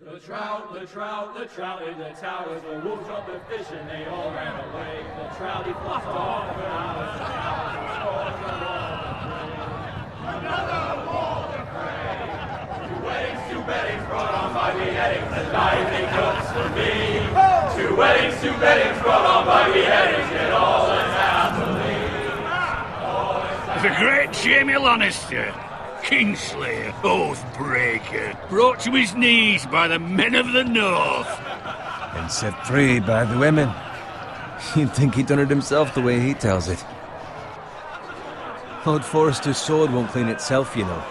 The trout in the towers, the wolves dropped the fish and they all ran away. The trout he flopped off and out of the house and scores another wolf to prey. Two weddings brought on by beheadings, the life they cooks for me. Two weddings brought on by beheadings, yet all is happily. The great Jamie Lannister, Kingslayer, Oathbreaker, brought to his knees by the men of the North. And set free by the women. You'd think he'd done it himself the way he tells it. Lord Forrester's sword won't clean itself, you know.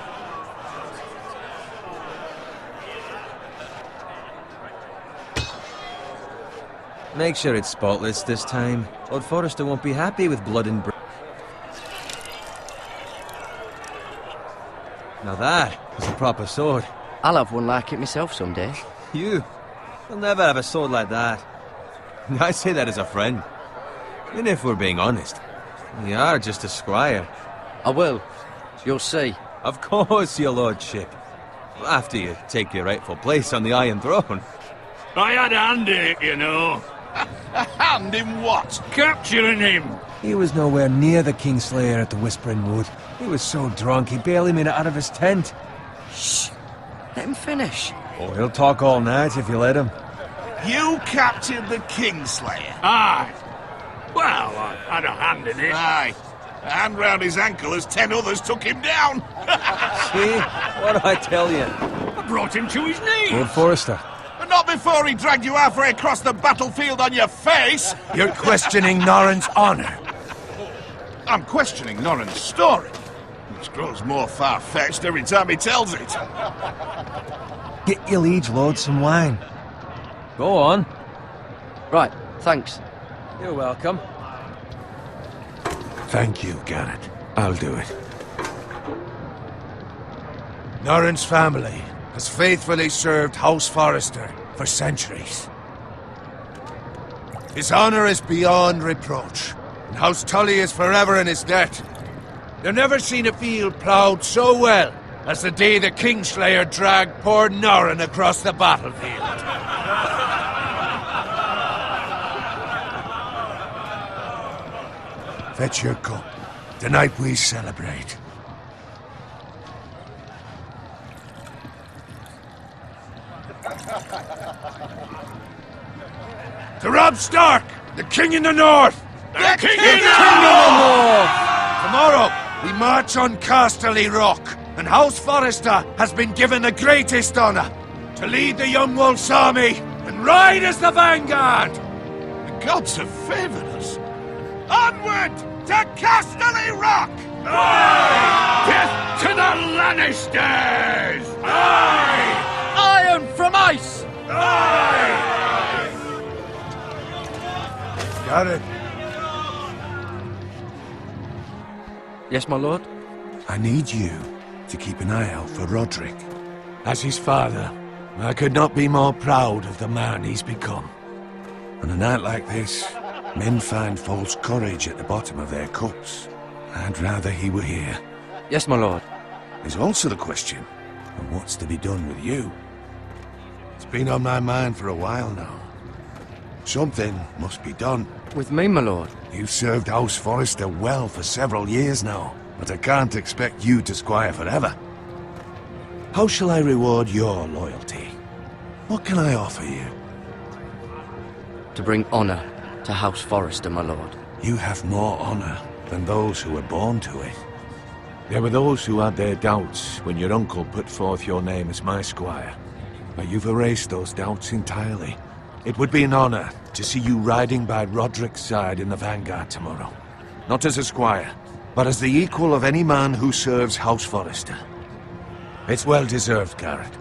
Make sure it's spotless this time. Lord Forrester won't be happy with blood and Now that is a proper sword. I'll have one like it myself someday. You'll never have a sword like that. I say that as a friend. And if we're being honest, you are just a squire. I will. You'll see. Of course, your lordship. After you take your rightful place on the Iron Throne. I had a hand in it, you know. A hand in what? Capturing him. He was nowhere near the Kingslayer at the Whispering Wood. He was so drunk he barely made it out of his tent. Shh! Let him finish. Oh, he'll talk all night if you let him. You captured the Kingslayer? Aye. Well, I had a hand in it. Aye. A hand round his ankle as 10 others took him down. See? What do I tell you? I brought him to his knees. Lord Forrester. But not before he dragged you halfway across the battlefield on your face. You're questioning Norrin's honor. I'm questioning Norrin's story, which grows more far-fetched every time he tells it. Get your liege lord some wine. Go on. Right, thanks. You're welcome. Thank you, Garrett. I'll do it. Norrin's family has faithfully served House Forrester for centuries. His honor is beyond reproach, and House Tully is forever in his debt. They've never seen a field ploughed so well as the day the Kingslayer dragged poor Norrin across the battlefield. Fetch your cup. Tonight we celebrate. To Robb Stark, the King in the North! The King in the North! Tomorrow, we march on Casterly Rock, and House Forrester has been given the greatest honor to lead the Young Wolf's army and ride as the vanguard! The gods have favored us. Onward to Casterly Rock! Aye! Death to the Lannisters! Aye! Iron from ice! Aye! Garrett, Yes, my lord? I need you to keep an eye out for Roderick. As his father, I could not be more proud of the man he's become. On a night like this, men find false courage at the bottom of their cups. I'd rather he were here. Yes, my lord. There's also the question of what's to be done with you. It's been on my mind for a while now. Something must be done. With me, my lord. You've served House Forrester well for several years now, but I can't expect you to squire forever. How shall I reward your loyalty? What can I offer you? To bring honor to House Forrester, my lord. You have more honor than those who were born to it. There were those who had their doubts when your uncle put forth your name as my squire. But you've erased those doubts entirely. It would be an honor to see you riding by Roderick's side in the vanguard tomorrow. Not as a squire, but as the equal of any man who serves House Forrester. It's well deserved, Garrett.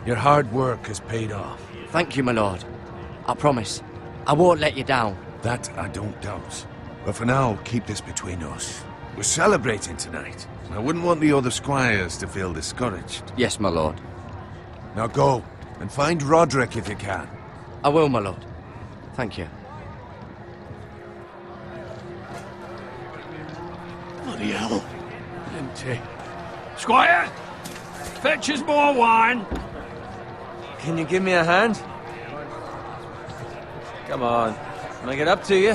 Your hard work has paid off. Thank you, my lord. I promise. I won't let you down. That I don't doubt. But for now, keep this between us. We're celebrating tonight. I wouldn't want the other squires to feel discouraged. Yes, my lord. Now go, and find Roderick if you can. I will, my lord. Thank you. Bloody hell. Empty. Squire! Fetch us more wine. Can you give me a hand? Come on. Make it up to you.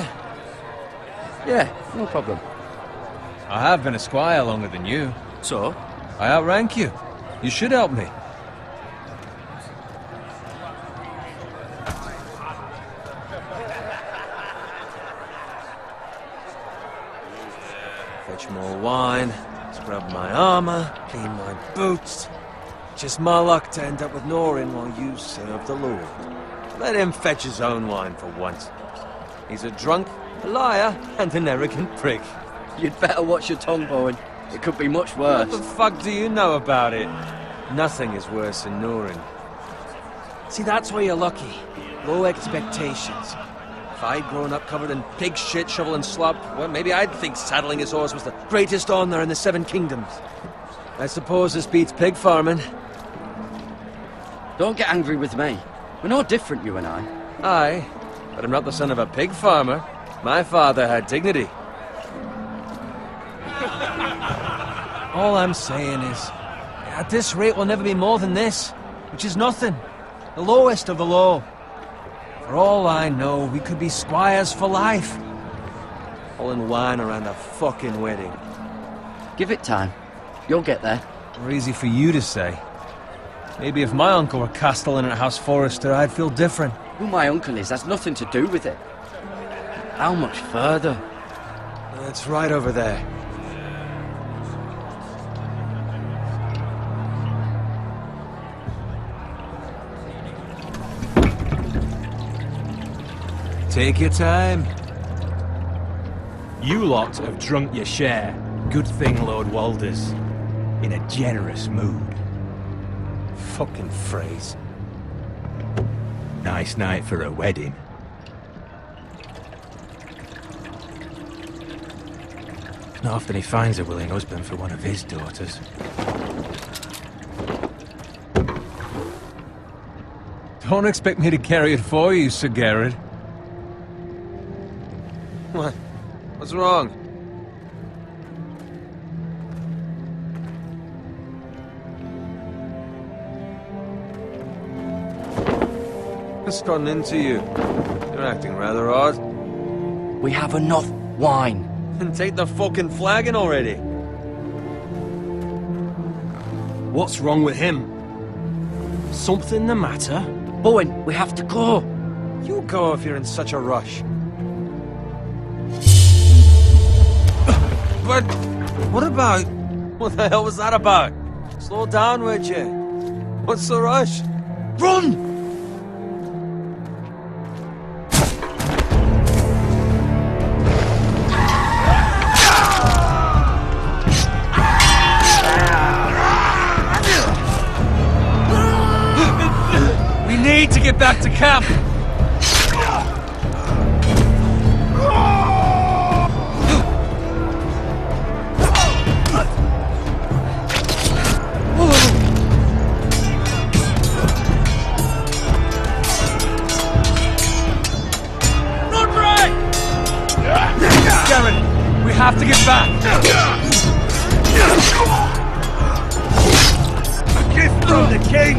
Yeah, no problem. I have been a squire longer than you. So? I outrank you. You should help me. Fetch more wine, scrub my armor, clean my boots. Just my luck to end up with Norin while you serve the Lord. Let him fetch his own wine for once. He's a drunk, a liar, and an arrogant prick. You'd better watch your tongue, Bowen. It could be much worse. What the fuck do you know about it? Nothing is worse than Norin. See, that's why you're lucky. Low expectations. If I'd grown up covered in pig shit, shovel and slop, well, maybe I'd think saddling his horse was the greatest honor in the Seven Kingdoms. I suppose this beats pig farming. Don't get angry with me. We're no different, you and I. Aye, but I'm not the son of a pig farmer. My father had dignity. All I'm saying is, at this rate we'll never be more than this, which is nothing. The lowest of the low. For all I know, we could be squires for life. Pulling wine around a fucking wedding. Give it time. You'll get there. Or easy for you to say. Maybe if my uncle were castellan at House Forrester, I'd feel different. Who my uncle is has nothing to do with it. How much further? It's right over there. Take your time. You lot have drunk your share. Good thing Lord Walder's in a generous mood. Fucking phrase. Nice night for a wedding. Not often he finds a willing husband for one of his daughters. Don't expect me to carry it for you, Sir Garrett. What? What's wrong? What's gotten into you? You're acting rather odd. We have enough wine. Then take the fucking flagon already. What's wrong with him? Something the matter? Bowen, we have to go. You go if you're in such a rush. But what about... What the hell was that about? Slow down, would you? What's the rush? Run! We need to get back to camp! We have to get back! A gift from the king!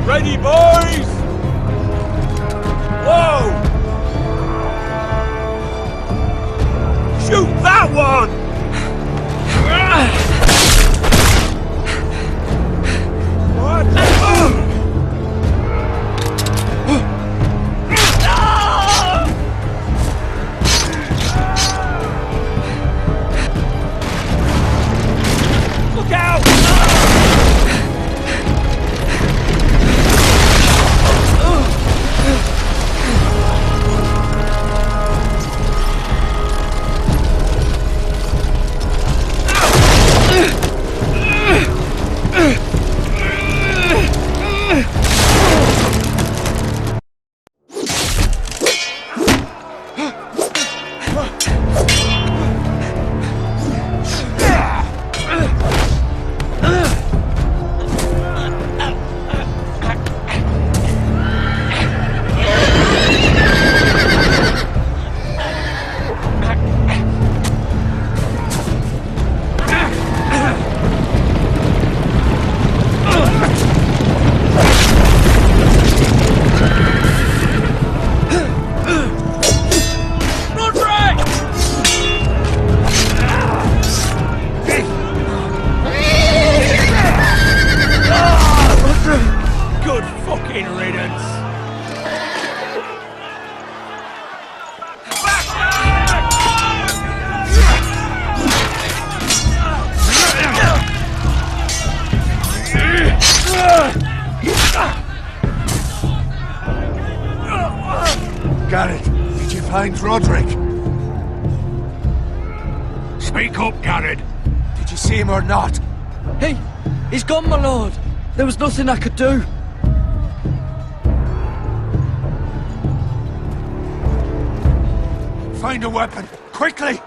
Ready, boys! Whoa! Shoot that one! What? Look out! fucking riddance! Garrett, did you find Roderick? Speak up, Garrett. Did you see him or not? He's gone, my lord. There was nothing I could do. Find a weapon, quickly!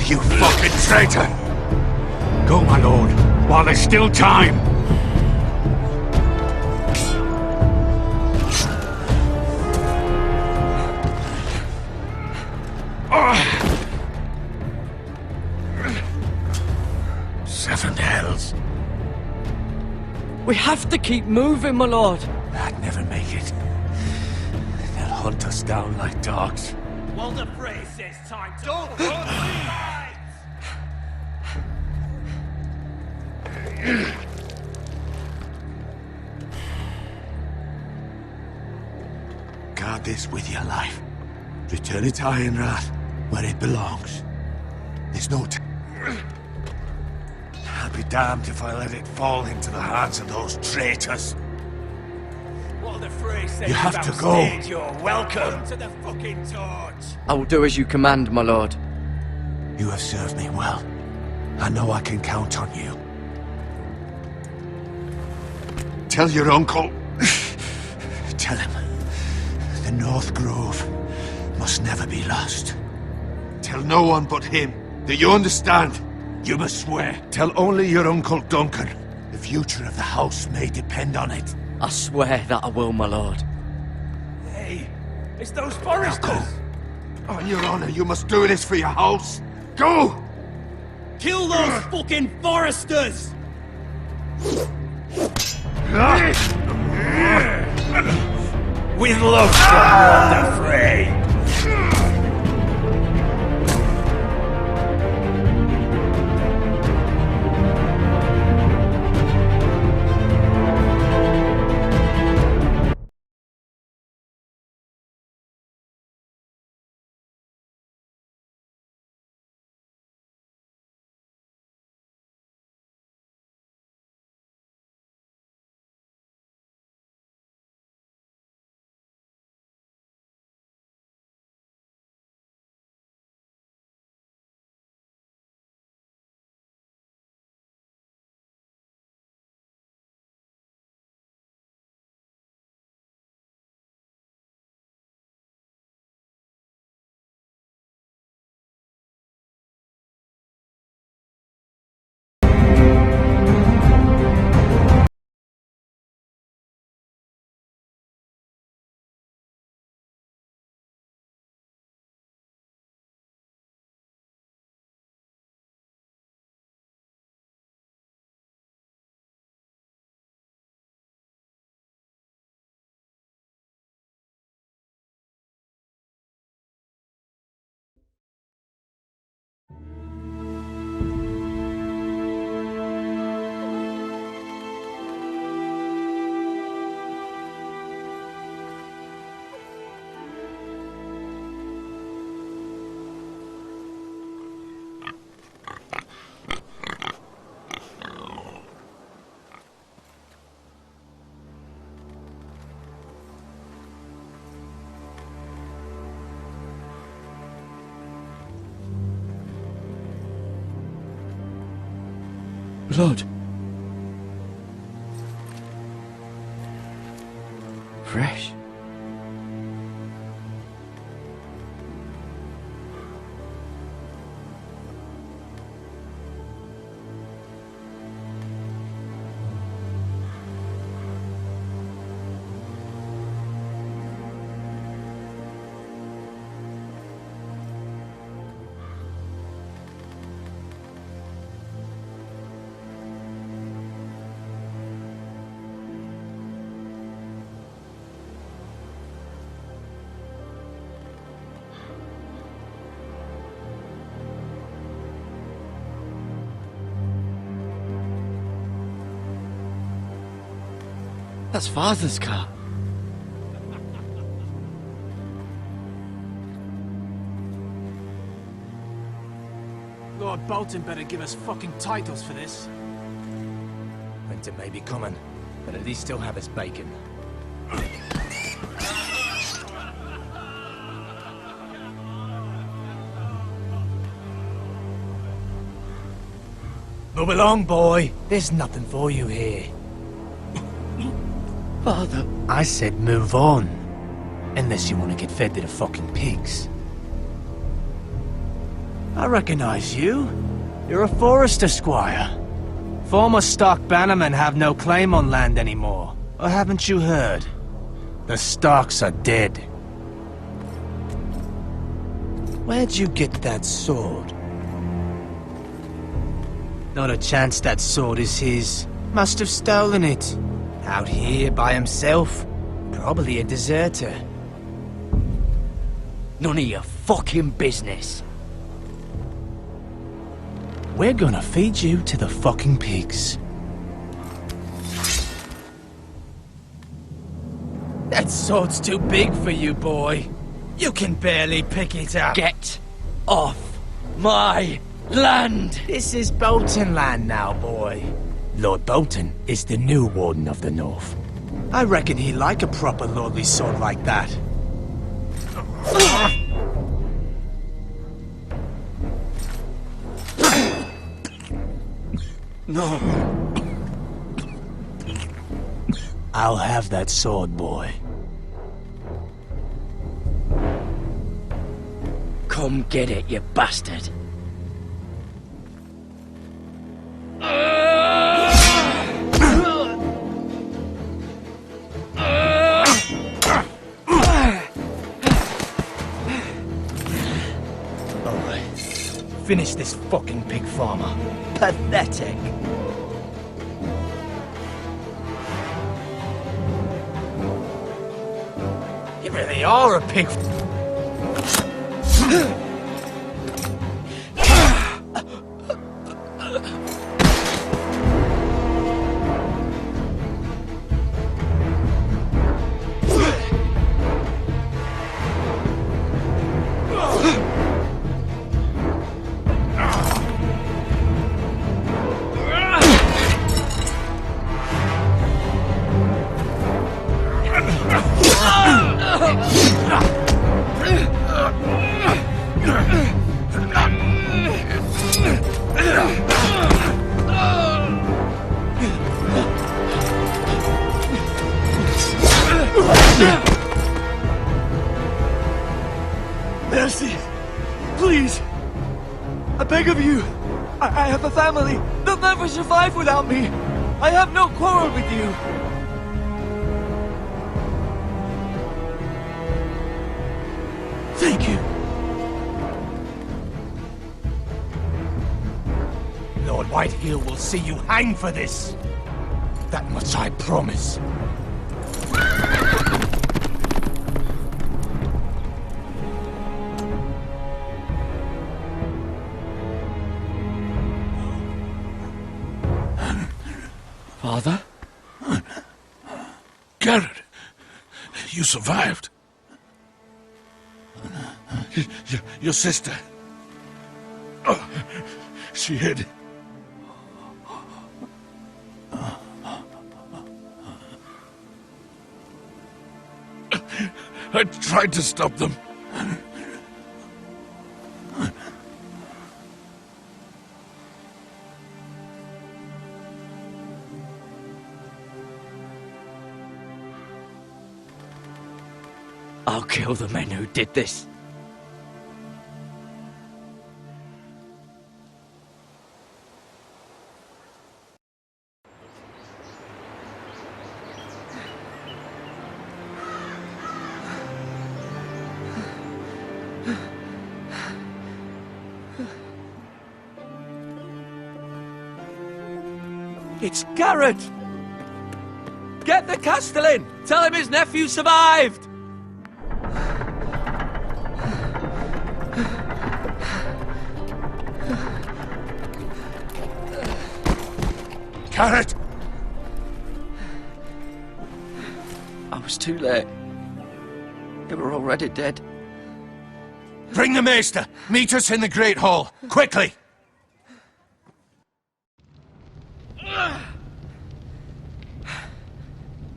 You fucking traitor! Go, my lord, while there's still time. Seven hells. We have to keep moving, my lord. I'd never make it. They'll hunt us down like dogs. Walder Frey says time to... Don't Guard this with your life. Return it to Ironrath, where it belongs. There's no time. I'll be damned if I let it fall into the hands of those traitors. Walder Frey says You have to go. backstage, you're welcome to the fucking torch. I will do as you command, my lord. You have served me well. I know I can count on you. Tell your uncle. Tell him. The North Grove must never be lost. Tell no one but him. Do you understand? You must swear. Tell only your Uncle Duncan. The future of the house may depend on it. I swear that I will, my lord. Hey, it's those foresters. On your honor, you must do this for your house. Go! Kill those fucking foresters! With love from Walder Frey. Blood. Fresh. That's Father's car. Lord Bolton better give us fucking titles for this. Winter may be coming, but at least still have his bacon. Move along, boy. There's nothing for you here. Father. I said move on. Unless you want to get fed to the fucking pigs. I recognize you. You're a Forrester squire. Former Stark bannermen have no claim on land anymore. Or haven't you heard? The Starks are dead. Where'd you get that sword? Not a chance that sword is his. Must have stolen it. Out here by himself. Probably a deserter. None of your fucking business. We're gonna feed you to the fucking pigs. That sword's too big for you, boy. You can barely pick it up. Get off my land! This is Bolton land now, boy. Lord Bolton is the new Warden of the North. I reckon he'd like a proper lordly sword like that. No. I'll have that sword, boy. Come get it, you bastard. Finish this fucking pig farmer. Pathetic. You really are a pig. Mercy! Please! I beg of you! I have a family! They'll never survive without me! I have no quarrel with you! Thank you! Lord Whitehill will see you hang for this. That much I promise. Father? Garrett, you survived. Your sister. Oh, she hid. I tried to stop them. I'll kill the men who did this. It's Garrett! Get the Castellan! Tell him his nephew survived! Garrett! too late. They were already dead. Bring the maester! Meet us in the Great Hall! Quickly!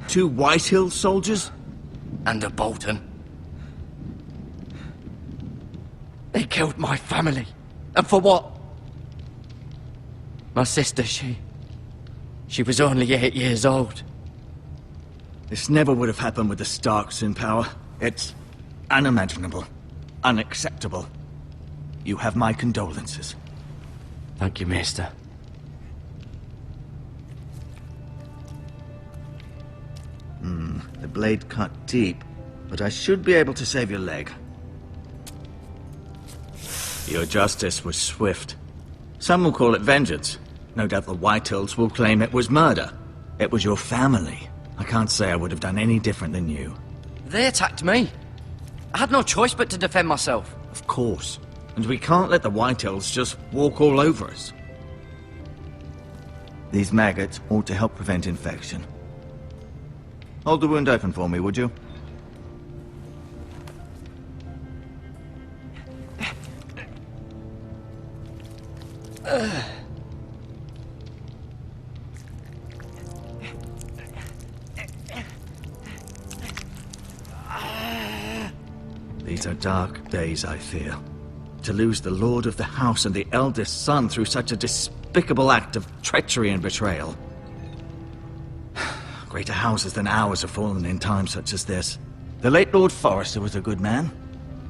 Two Whitehill soldiers? And a Bolton. They killed my family. And for what? My sister, she was only 8 years old. This never would have happened with the Starks in power. It's unimaginable. Unacceptable. You have my condolences. Thank you, Maester. The blade cut deep, but I should be able to save your leg. Your justice was swift. Some will call it vengeance. No doubt the Whitehills will claim it was murder. It was your family. I can't say I would have done any different than you. They attacked me. I had no choice but to defend myself. Of course. And we can't let the Whitehills just walk all over us. These maggots ought to help prevent infection. Hold the wound open for me, would you? These are dark days, I fear. To lose the lord of the house and the eldest son through such a despicable act of treachery and betrayal. Greater houses than ours have fallen in times such as this. The late Lord Forrester was a good man.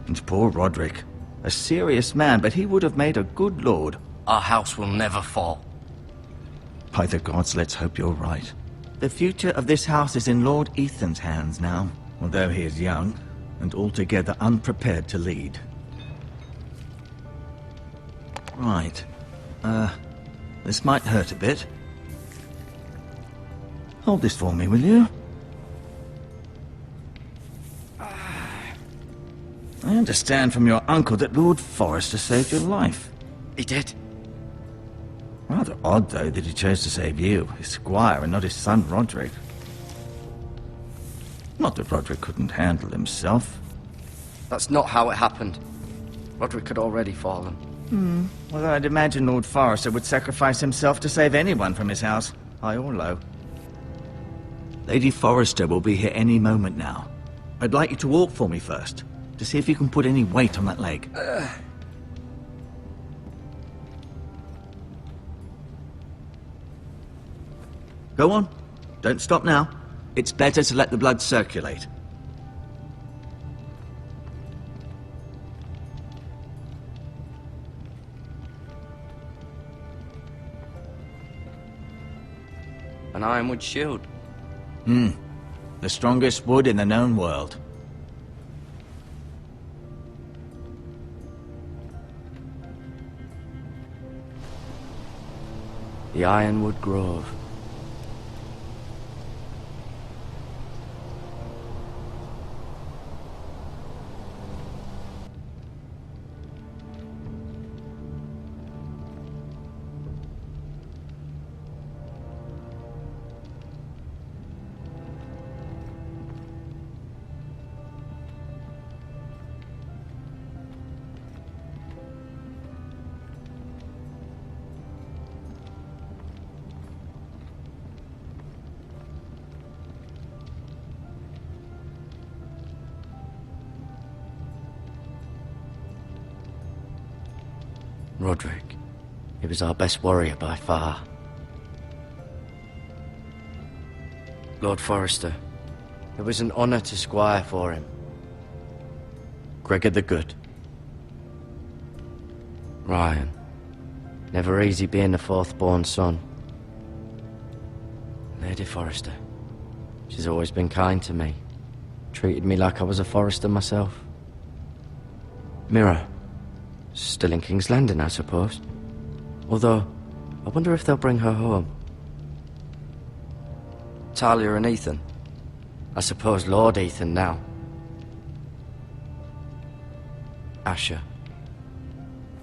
And poor Roderick. A serious man, but he would have made a good lord. Our house will never fall. By the gods, let's hope you're right. The future of this house is in Lord Ethan's hands now, although he is young and altogether unprepared to lead. Right. This might hurt a bit. Hold this for me, will you? I understand from your uncle that Lord Forrester saved your life. He did. Rather odd, though, that he chose to save you, his squire, and not his son Roderick. Not that Roderick couldn't handle himself. That's not how it happened. Roderick had already fallen. Well, I'd imagine Lord Forrester would sacrifice himself to save anyone from his house, high or low. Lady Forrester will be here any moment now. I'd like you to walk for me first, to see if you can put any weight on that leg. Go on. Don't stop now. It's better to let the blood circulate. An ironwood shield. The strongest wood in the known world. The Ironwood Grove. Roderick. He was our best warrior by far. Lord Forrester. It was an honor to squire for him. Gregor the Good. Ryan. Never easy being the fourth-born son. Lady Forrester. She's always been kind to me. Treated me like I was a Forrester myself. Mira. Still in King's Landing, I suppose. Although, I wonder if they'll bring her home. Talia and Ethan. I suppose Lord Ethan now. Asher.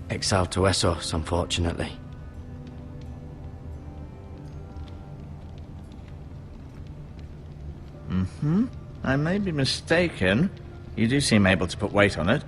Exiled to Essos, unfortunately. I may be mistaken. You do seem able to put weight on it.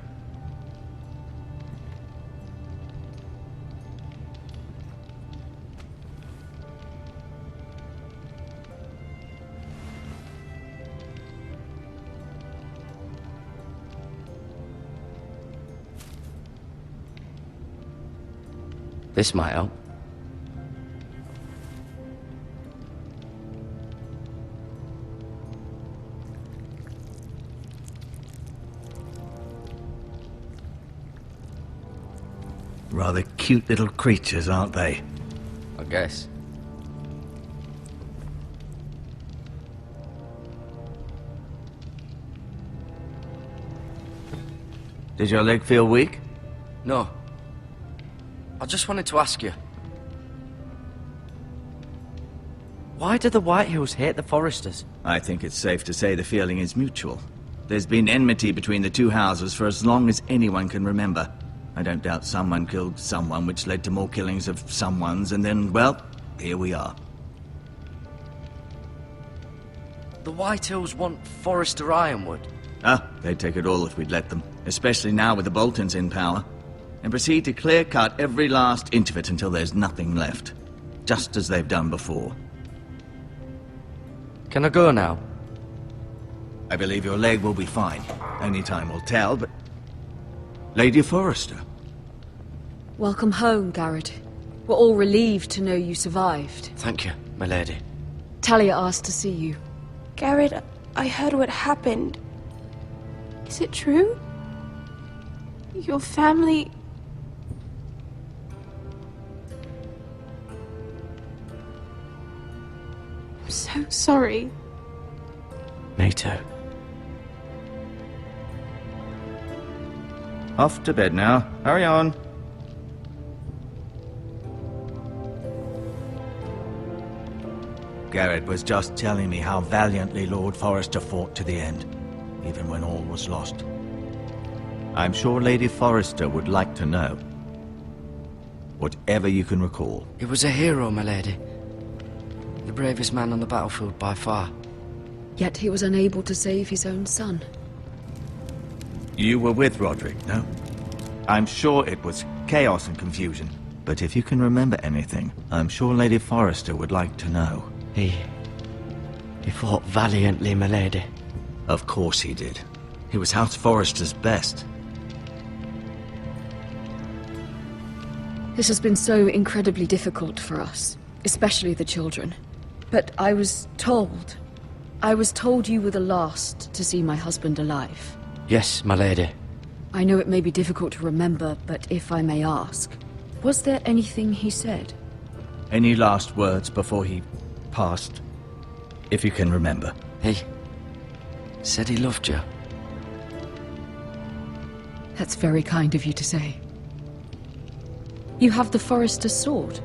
This might help. Rather cute little creatures, aren't they? I guess. Did your leg feel weak? No. I just wanted to ask you. Why do the Whitehills hate the Foresters? I think it's safe to say the feeling is mutual. There's been enmity between the two houses for as long as anyone can remember. I don't doubt someone killed someone, which led to more killings of someones, and then, well, here we are. The Whitehills want Forester Ironwood. Ah, they'd take it all if we'd let them, especially now with the Boltons in power. And proceed to clear-cut every last inch of it until there's nothing left. Just as they've done before. Can I go now? I believe your leg will be fine. Only time will tell, but... Lady Forrester. Welcome home, Garrett. We're all relieved to know you survived. Thank you, my lady. Talia asked to see you. Garrett, I heard what happened. Is it true? Your family... I'm so sorry. Me too. Off to bed now. Hurry on. Garrett was just telling me how valiantly Lord Forrester fought to the end, even when all was lost. I'm sure Lady Forrester would like to know. Whatever you can recall. He was a hero, my lady. The bravest man on the battlefield by far. Yet he was unable to save his own son. You were with Roderick, no? I'm sure it was chaos and confusion. But if you can remember anything, I'm sure Lady Forrester would like to know. He fought valiantly, my lady. Of course he did. He was House Forrester's best. This has been so incredibly difficult for us, especially the children. But I was told you were the last to see my husband alive. Yes, my lady. I know it may be difficult to remember, but if I may ask, was there anything he said? Any last words before he passed? If you can remember. He said he loved you. That's very kind of you to say. You have the Forester's sword.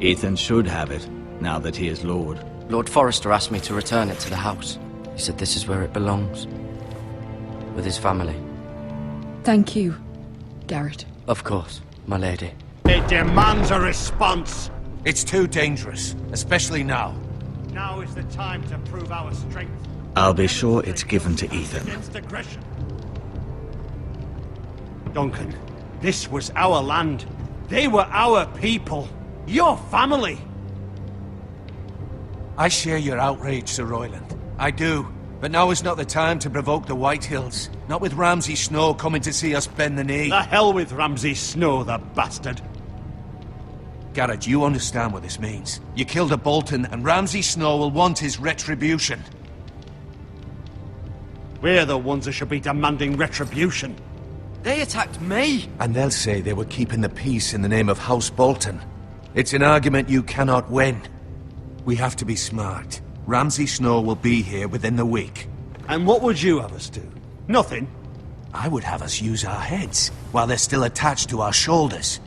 Ethan should have it, now that he is Lord. Lord Forrester asked me to return it to the house. He said this is where it belongs. With his family. Thank you, Garrett. Of course, my lady. It demands a response. It's too dangerous, especially now. Now is the time to prove our strength. I'll be sure it's given to Ethan. Against aggression. Duncan, this was our land. They were our people. Your family. I share your outrage, Sir Royland. I do. But now is not the time to provoke the Whitehills. Not with Ramsay Snow coming to see us bend the knee. The hell with Ramsay Snow, the bastard. Garrett, you understand what this means. You killed a Bolton, and Ramsay Snow will want his retribution. We're the ones that should be demanding retribution. They attacked me! And they'll say they were keeping the peace in the name of House Bolton. It's an argument you cannot win. We have to be smart. Ramsay Snow will be here within the week. And what would you have us do? Nothing. I would have us use our heads, while they're still attached to our shoulders.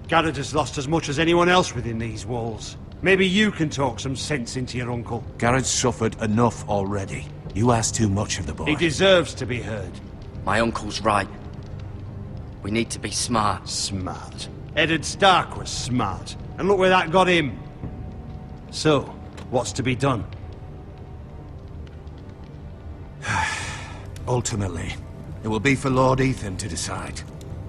Garrett has lost as much as anyone else within these walls. Maybe you can talk some sense into your uncle. Garrett's suffered enough already. You ask too much of the boy. He deserves to be heard. My uncle's right. We need to be smart. Smart. Eddard Stark was smart. And look where that got him. So, what's to be done? Ultimately, it will be for Lord Ethan to decide.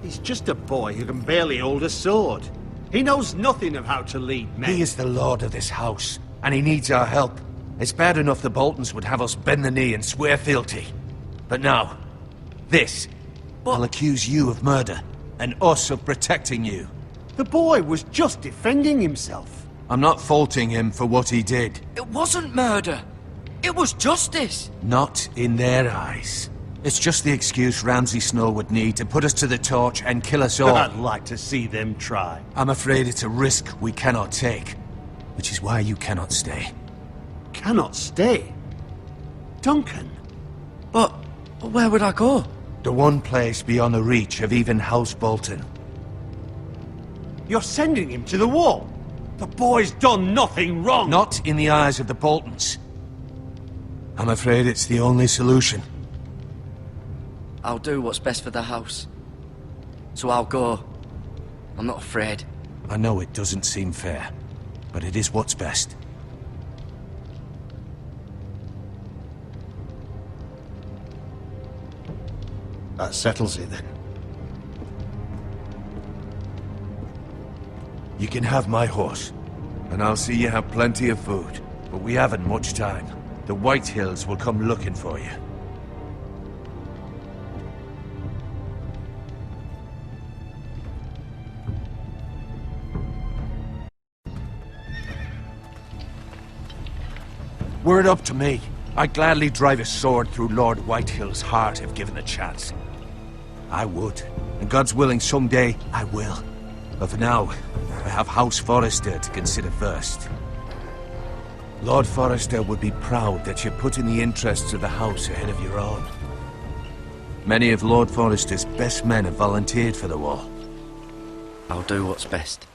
He's just a boy who can barely hold a sword. He knows nothing of how to lead men. He is the lord of this house, and he needs our help. It's bad enough the Boltons would have us bend the knee and swear fealty. But now, this. I'll accuse you of murder, and us of protecting you. The boy was just defending himself. I'm not faulting him for what he did. It wasn't murder. It was justice. Not in their eyes. It's just the excuse Ramsay Snow would need to put us to the torch and kill us all. I'd like to see them try. I'm afraid it's a risk we cannot take, which is why you cannot stay. Cannot stay? Duncan? But where would I go? The one place beyond the reach of even House Bolton. You're sending him to the wall? The boy's done nothing wrong! Not in the eyes of the Boltons. I'm afraid it's the only solution. I'll do what's best for the house. So I'll go. I'm not afraid. I know it doesn't seem fair, but it is what's best. That settles it then. You can have my horse, and I'll see you have plenty of food. But we haven't much time. The White Hills will come looking for you. Were it up to me, I'd gladly drive a sword through Lord Whitehill's heart if given the chance. I would, and God's willing someday I will. But for now, I have House Forrester to consider first. Lord Forrester would be proud that you're putting the interests of the house ahead of your own. Many of Lord Forrester's best men have volunteered for the war. I'll do what's best.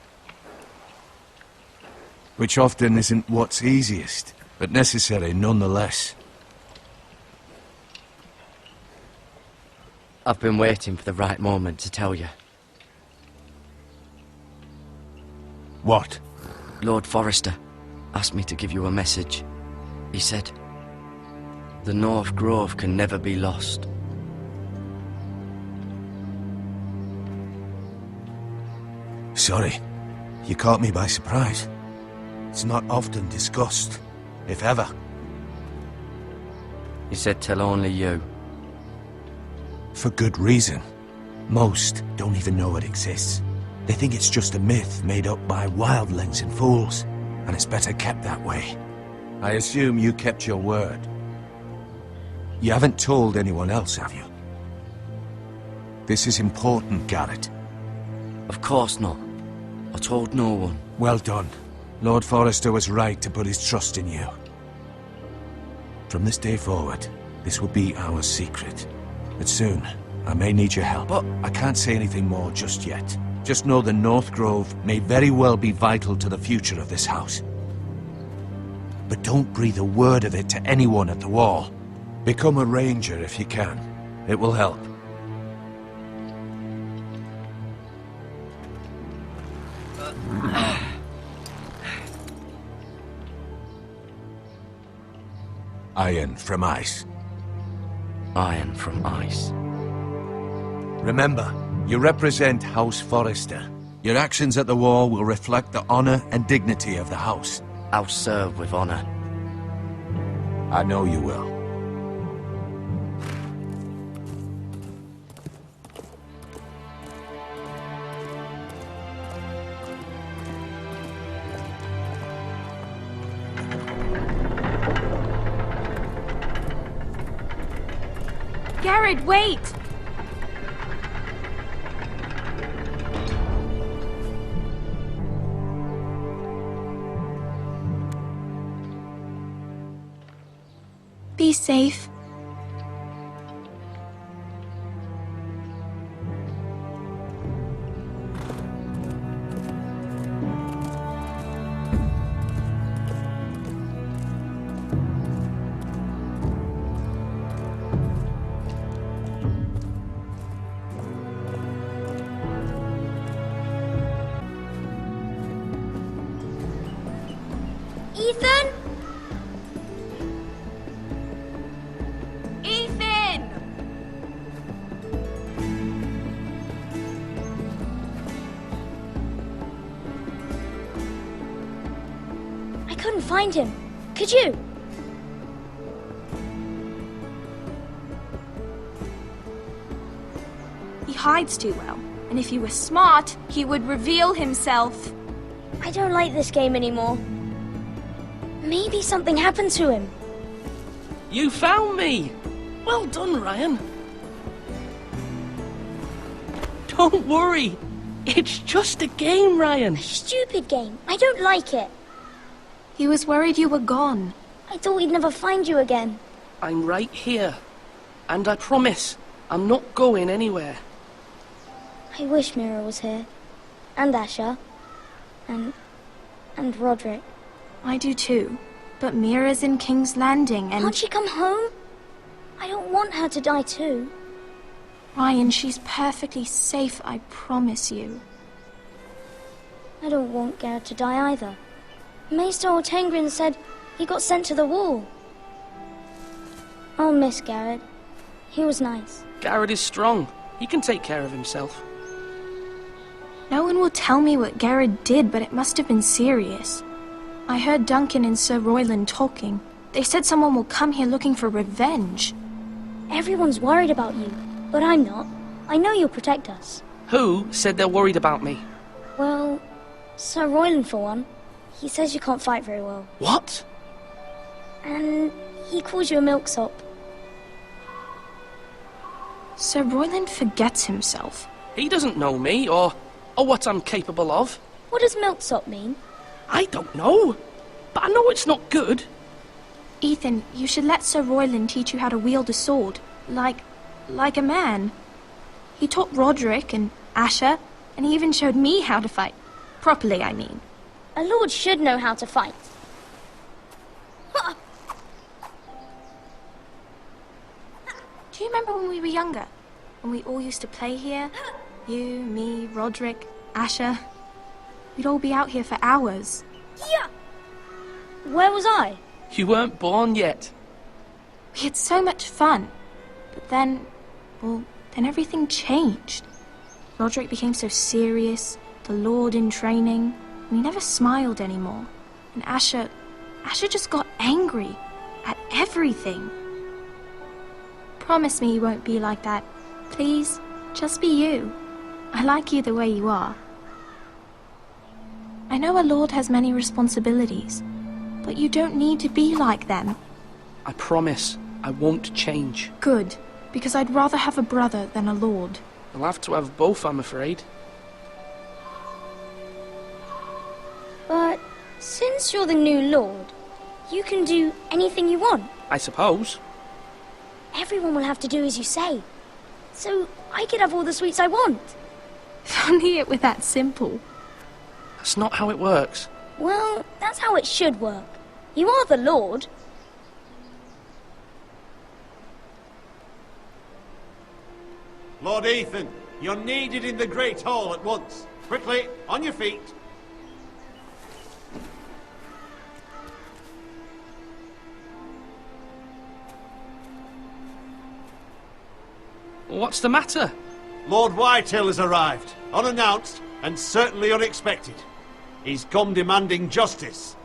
Which often isn't what's easiest, but necessary nonetheless. I've been waiting for the right moment to tell you. What? Lord Forrester asked me to give you a message. He said, the North Grove can never be lost. Sorry, you caught me by surprise. It's not often discussed, if ever. He said tell only you. For good reason. Most don't even know it exists. They think it's just a myth made up by wildlings and fools, and it's better kept that way. I assume you kept your word. You haven't told anyone else, have you? This is important, Garrett. Of course not. I told no one. Well done. Lord Forrester was right to put his trust in you. From this day forward, this will be our secret. But soon, I may need your help. But I can't say anything more just yet. Just know the North Grove may very well be vital to the future of this house. But don't breathe a word of it to anyone at the wall. Become a ranger if you can. It will help. Iron from ice. Iron from ice. Remember, you represent House Forrester. Your actions at the war will reflect the honor and dignity of the house. I'll serve with honor. I know you will. Garrett, wait! Be safe. Ethan? Ethan! couldn't find him. Could you? He hides too well, and if he were smart, he would reveal himself. I don't like this game anymore. Maybe something happened to him. You found me! Well done, Ryan. Don't worry. It's just a game, Ryan. A stupid game. I don't like it. He was worried you were gone. I thought we'd never find you again. I'm right here. And I promise, I'm not going anywhere. I wish Mira was here. And Asher. And Roderick. I do too. But Mira's in King's Landing and... Can't she come home? I don't want her to die too. Ryan, she's perfectly safe, I promise you. I don't want Garrett to die either. Maester Ortengrin said he got sent to the wall. I'll miss Garrett. He was nice. Garrett is strong. He can take care of himself. No one will tell me what Garrett did, but it must have been serious. I heard Duncan and Sir Royland talking. They said someone will come here looking for revenge. Everyone's worried about you, but I'm not. I know you'll protect us. Who said they're worried about me? Well, Sir Royland for one. He says you can't fight very well. What? And he calls you a milksop. Sir Royland forgets himself. He doesn't know me, or what I'm capable of. What does milksop mean? I don't know, but I know it's not good. Ethan, you should let Sir Royland teach you how to wield a sword, like a man. He taught Roderick and Asher, and he even showed me how to fight. Properly, I mean. A lord should know how to fight. Do you remember when we were younger? When we all used to play here? You, me, Roderick, Asher. We'd all be out here for hours. Yeah! Where was I? You weren't born yet. We had so much fun. But then everything changed. Roderick became so serious, the Lord in training, and he never smiled anymore. And Asher just got angry at everything. Promise me you won't be like that. Please, just be you. I like you the way you are. I know a lord has many responsibilities, but you don't need to be like them. I promise I won't change. Good, because I'd rather have a brother than a lord. I'll have to have both, I'm afraid. But since you're the new lord, you can do anything you want. I suppose. Everyone will have to do as you say. So I could have all the sweets I want. If only it were that simple. That's not how it works. Well, that's how it should work. You are the lord. Lord Ethan, you're needed in the Great Hall at once. Quickly, on your feet. What's the matter? Lord Whitehill has arrived, unannounced and certainly unexpected. He's come demanding justice.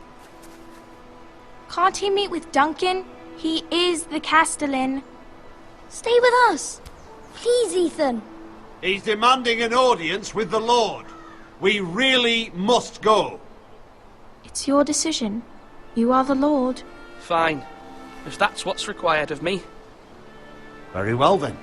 Can't he meet with Duncan? He is the Castellan. Stay with us. Please, Ethan. He's demanding an audience with the Lord. We really must go. It's your decision. You are the Lord. Fine. If that's what's required of me. Very well then.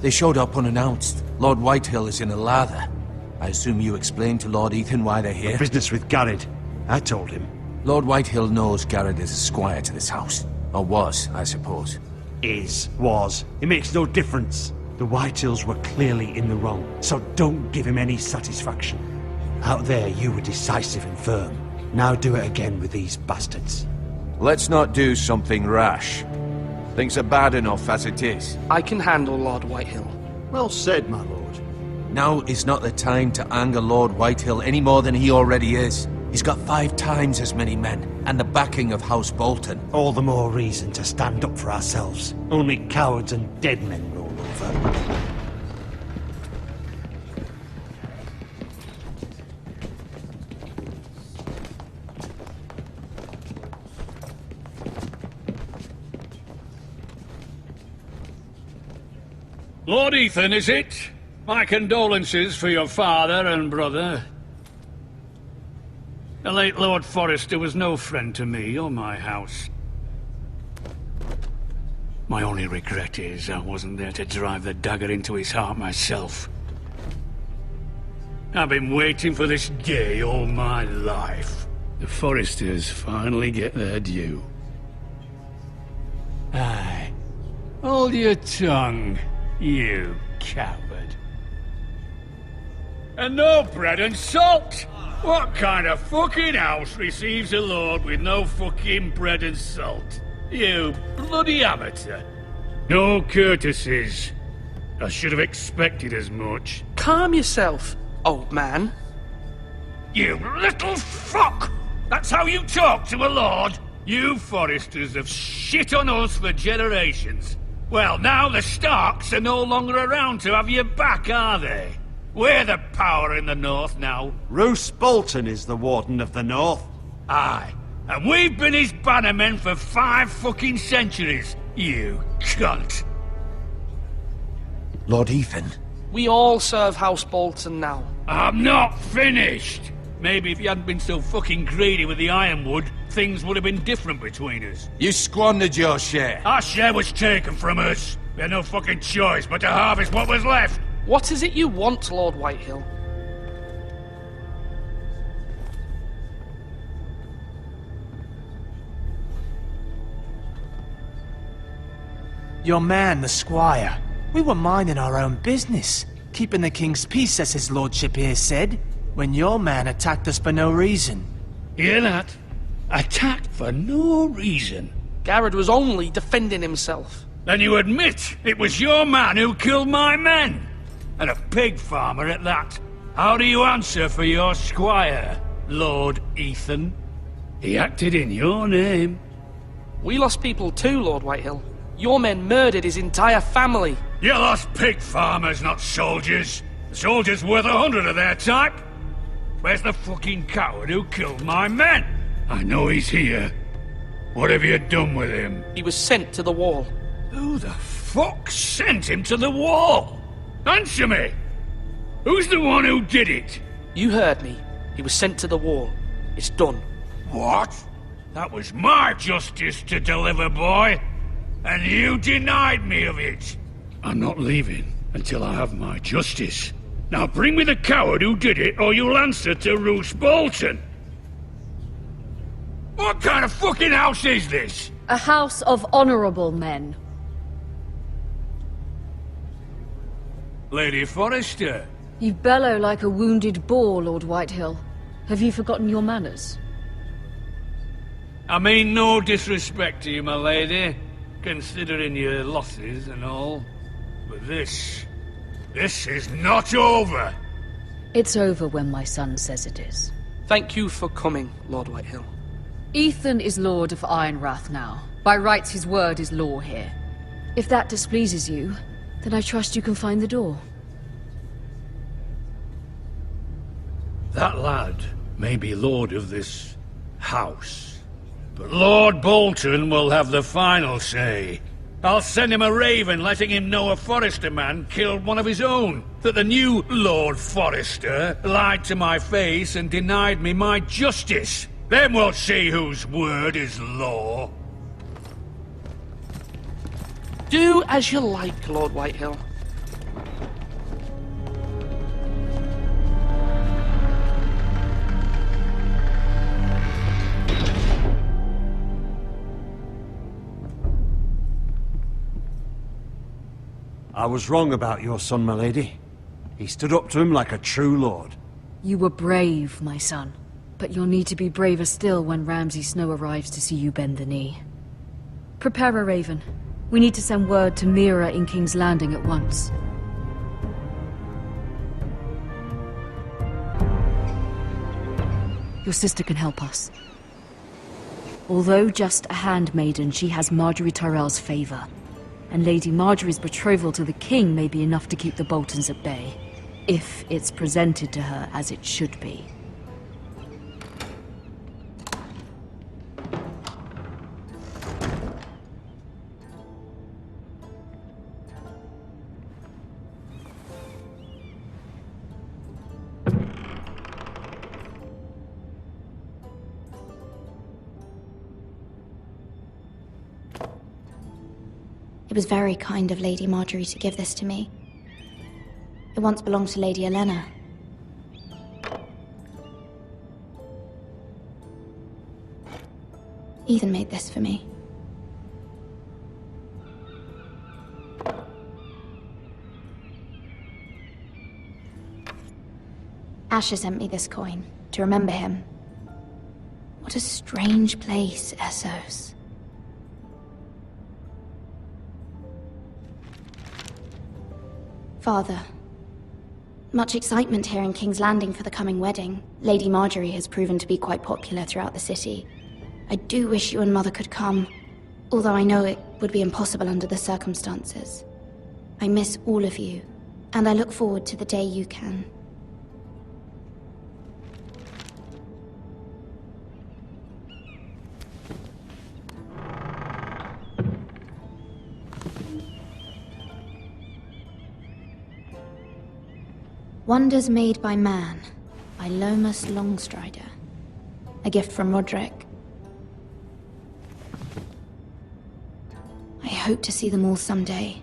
They showed up unannounced. Lord Whitehill is in a lather. I assume you explained to Lord Ethan why they're here? Business with Garrett. I told him. Lord Whitehill knows Garrett is a squire to this house. Or was, I suppose. Was. It makes no difference. The Whitehills were clearly in the wrong, so don't give him any satisfaction. Out there, you were decisive and firm. Now do it again with these bastards. Let's not do something rash. Things are bad enough as it is. I can handle Lord Whitehill. Well said, my lord. Now is not the time to anger Lord Whitehill any more than he already is. He's got 5 times as many men, and the backing of House Bolton. All the more reason to stand up for ourselves. Only cowards and dead men roll over. Lord Ethan, is it? My condolences for your father and brother. The late Lord Forrester was no friend to me or my house. My only regret is I wasn't there to drive the dagger into his heart myself. I've been waiting for this day all my life. The Forresters finally get their due. Aye. Hold your tongue, you coward. And no bread and salt! What kind of fucking house receives a lord with no fucking bread and salt? You bloody amateur. No courtesies. I should have expected as much. Calm yourself, old man. You little fuck! That's how you talk to a lord? You Forresters have shit on us for generations. Well, now the Starks are no longer around to have your back, are they? We're the power in the north now. Roose Bolton is the Warden of the North. Aye. And we've been his bannermen for 5 fucking centuries, you cunt. Lord Ethan? We all serve House Bolton now. I'm not finished! Maybe if you hadn't been so fucking greedy with the ironwood, things would have been different between us. You squandered your share. Our share was taken from us. We had no fucking choice but to harvest what was left. What is it you want, Lord Whitehill? Your man, the squire. We were minding our own business, keeping the king's peace, as his lordship here said, when your man attacked us for no reason. Hear that? Attacked for no reason. Garrett was only defending himself. Then you admit it was your man who killed my men? And a pig farmer at that. How do you answer for your squire, Lord Ethan? He acted in your name. We lost people too, Lord Whitehill. Your men murdered his entire family. You lost pig farmers, not soldiers. The soldiers worth 100 of their type. Where's the fucking coward who killed my men? I know he's here. What have you done with him? He was sent to the wall. Who the fuck sent him to the wall? Answer me! Who's the one who did it? You heard me. He was sent to the wall. It's done. What? That was my justice to deliver, boy. And you denied me of it. I'm not leaving until I have my justice. Now bring me the coward who did it, or you'll answer to Roose Bolton. What kind of fucking house is this? A house of honorable men. Lady Forrester. You bellow like a wounded boar, Lord Whitehill. Have you forgotten your manners? I mean no disrespect to you, my lady, considering your losses and all. But this is not over. It's over when my son says it is. Thank you for coming, Lord Whitehill. Ethan is Lord of Ironrath now. By rights, his word is law here. If that displeases you, then I trust you can find the door. That lad may be lord of this house, but Lord Bolton will have the final say. I'll send him a raven letting him know a Forrester man killed one of his own, that the new Lord Forrester lied to my face and denied me my justice. Then we'll see whose word is law. Do as you like, Lord Whitehill. I was wrong about your son, my lady. He stood up to him like a true lord. You were brave, my son. But you'll need to be braver still when Ramsay Snow arrives to see you bend the knee. Prepare a raven. We need to send word to Mira in King's Landing at once. Your sister can help us. Although just a handmaiden, she has Marjorie Tyrell's favor. And Lady Marjorie's betrothal to the king may be enough to keep the Boltons at bay, if it's presented to her as it should be. It was very kind of Lady Marjorie to give this to me. It once belonged to Lady Elena. Ethan made this for me. Asher sent me this coin to remember him. What a strange place, Essos. Father, much excitement here in King's Landing for the coming wedding. Lady Marjorie has proven to be quite popular throughout the city. I do wish you and Mother could come, although I know it would be impossible under the circumstances. I miss all of you, and I look forward to the day you can. Wonders Made by Man, by Lomas Longstrider. A gift from Roderick. I hope to see them all someday.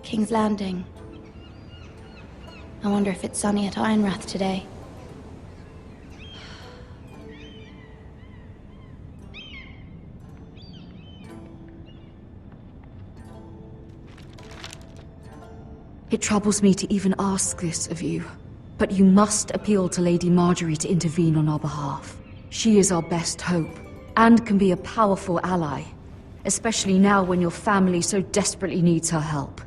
King's Landing. I wonder if it's sunny at Ironrath today. It troubles me to even ask this of you, but you must appeal to Lady Marjorie to intervene on our behalf. She is our best hope, and can be a powerful ally, especially now when your family so desperately needs her help.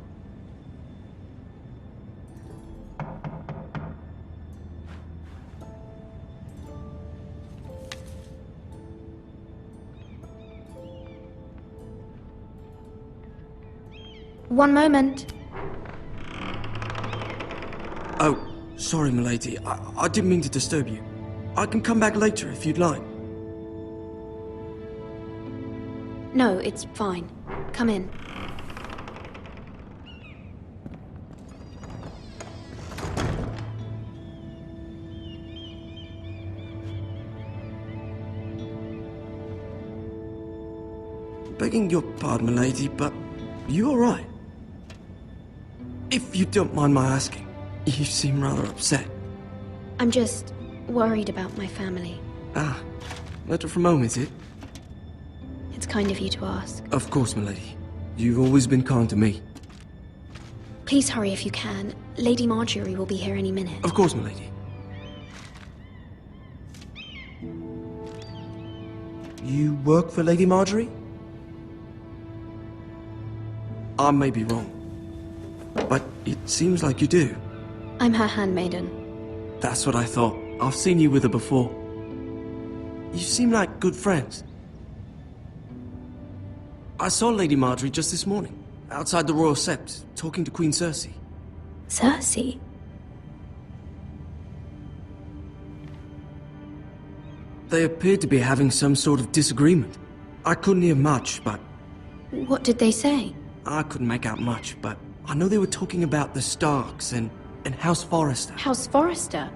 One moment. Oh, sorry, milady. I didn't mean to disturb you. I can come back later if you'd like. No, it's fine. Come in. Begging your pardon, milady, but you all right? If you don't mind my asking. You seem rather upset. I'm just worried about my family. Ah, letter from home, is it? It's kind of you to ask. Of course, milady. You've always been kind to me. Please hurry if you can. Lady Marjorie will be here any minute. Of course, milady. You work for Lady Marjorie? I may be wrong, but it seems like you do. I'm her handmaiden. That's what I thought. I've seen you with her before. You seem like good friends. I saw Lady Marjorie just this morning, outside the Royal Sept, talking to Queen Cersei. Cersei? They appeared to be having some sort of disagreement. I couldn't hear much, but... What did they say? I couldn't make out much, but I know they were talking about the Starks and House Forrester. House Forrester?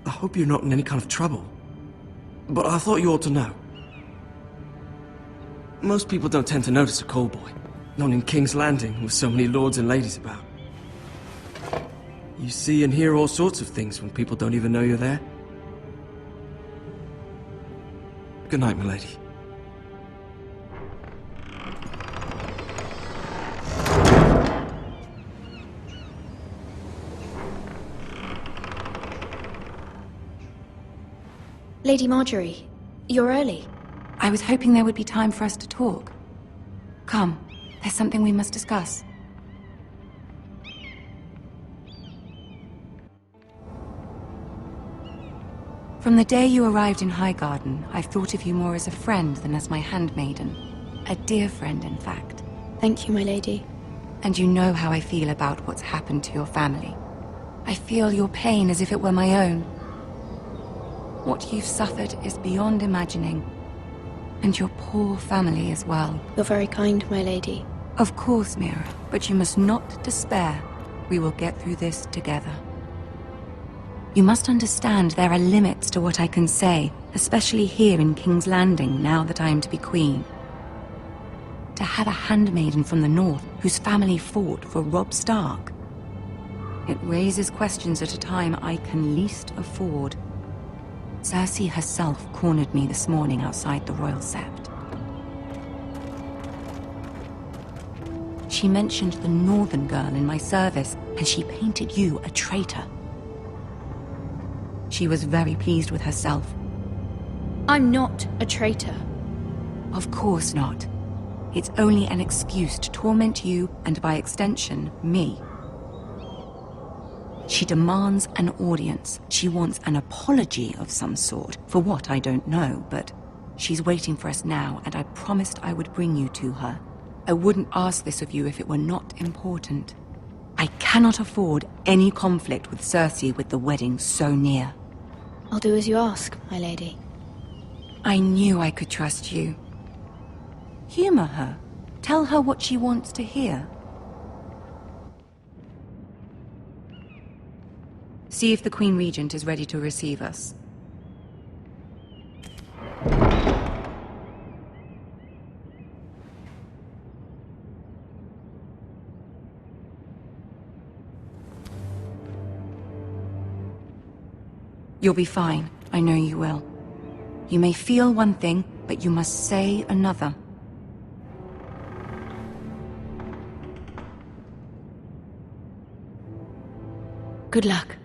I hope you're not in any kind of trouble. But I thought you ought to know. Most people don't tend to notice a callboy. Not in King's Landing, with so many lords and ladies about. You see and hear all sorts of things when people don't even know you're there. Good night, milady. Lady Marjorie, you're early. I was hoping there would be time for us to talk. Come. There's something we must discuss. From the day you arrived in Highgarden, I've thought of you more as a friend than as my handmaiden. A dear friend, in fact. Thank you, my lady. And you know how I feel about what's happened to your family. I feel your pain as if it were my own. What you've suffered is beyond imagining. And your poor family as well. You're very kind, my lady. Of course, Mira, but you must not despair. We will get through this together. You must understand there are limits to what I can say, especially here in King's Landing, now that I am to be queen. To have a handmaiden from the north whose family fought for Robb Stark. It raises questions at a time I can least afford. Cersei herself cornered me this morning outside the Royal Sept. She mentioned the northern girl in my service, and she painted you a traitor. She was very pleased with herself. I'm not a traitor. Of course not. It's only an excuse to torment you, and by extension, me. She demands an audience. She wants an apology of some sort. For what, I don't know, but she's waiting for us now, and I promised I would bring you to her. I wouldn't ask this of you if it were not important. I cannot afford any conflict with Cersei with the wedding so near. I'll do as you ask, my lady. I knew I could trust you. Humor her. Tell her what she wants to hear. See if the Queen Regent is ready to receive us. You'll be fine. I know you will. You may feel one thing, but you must say another. Good luck.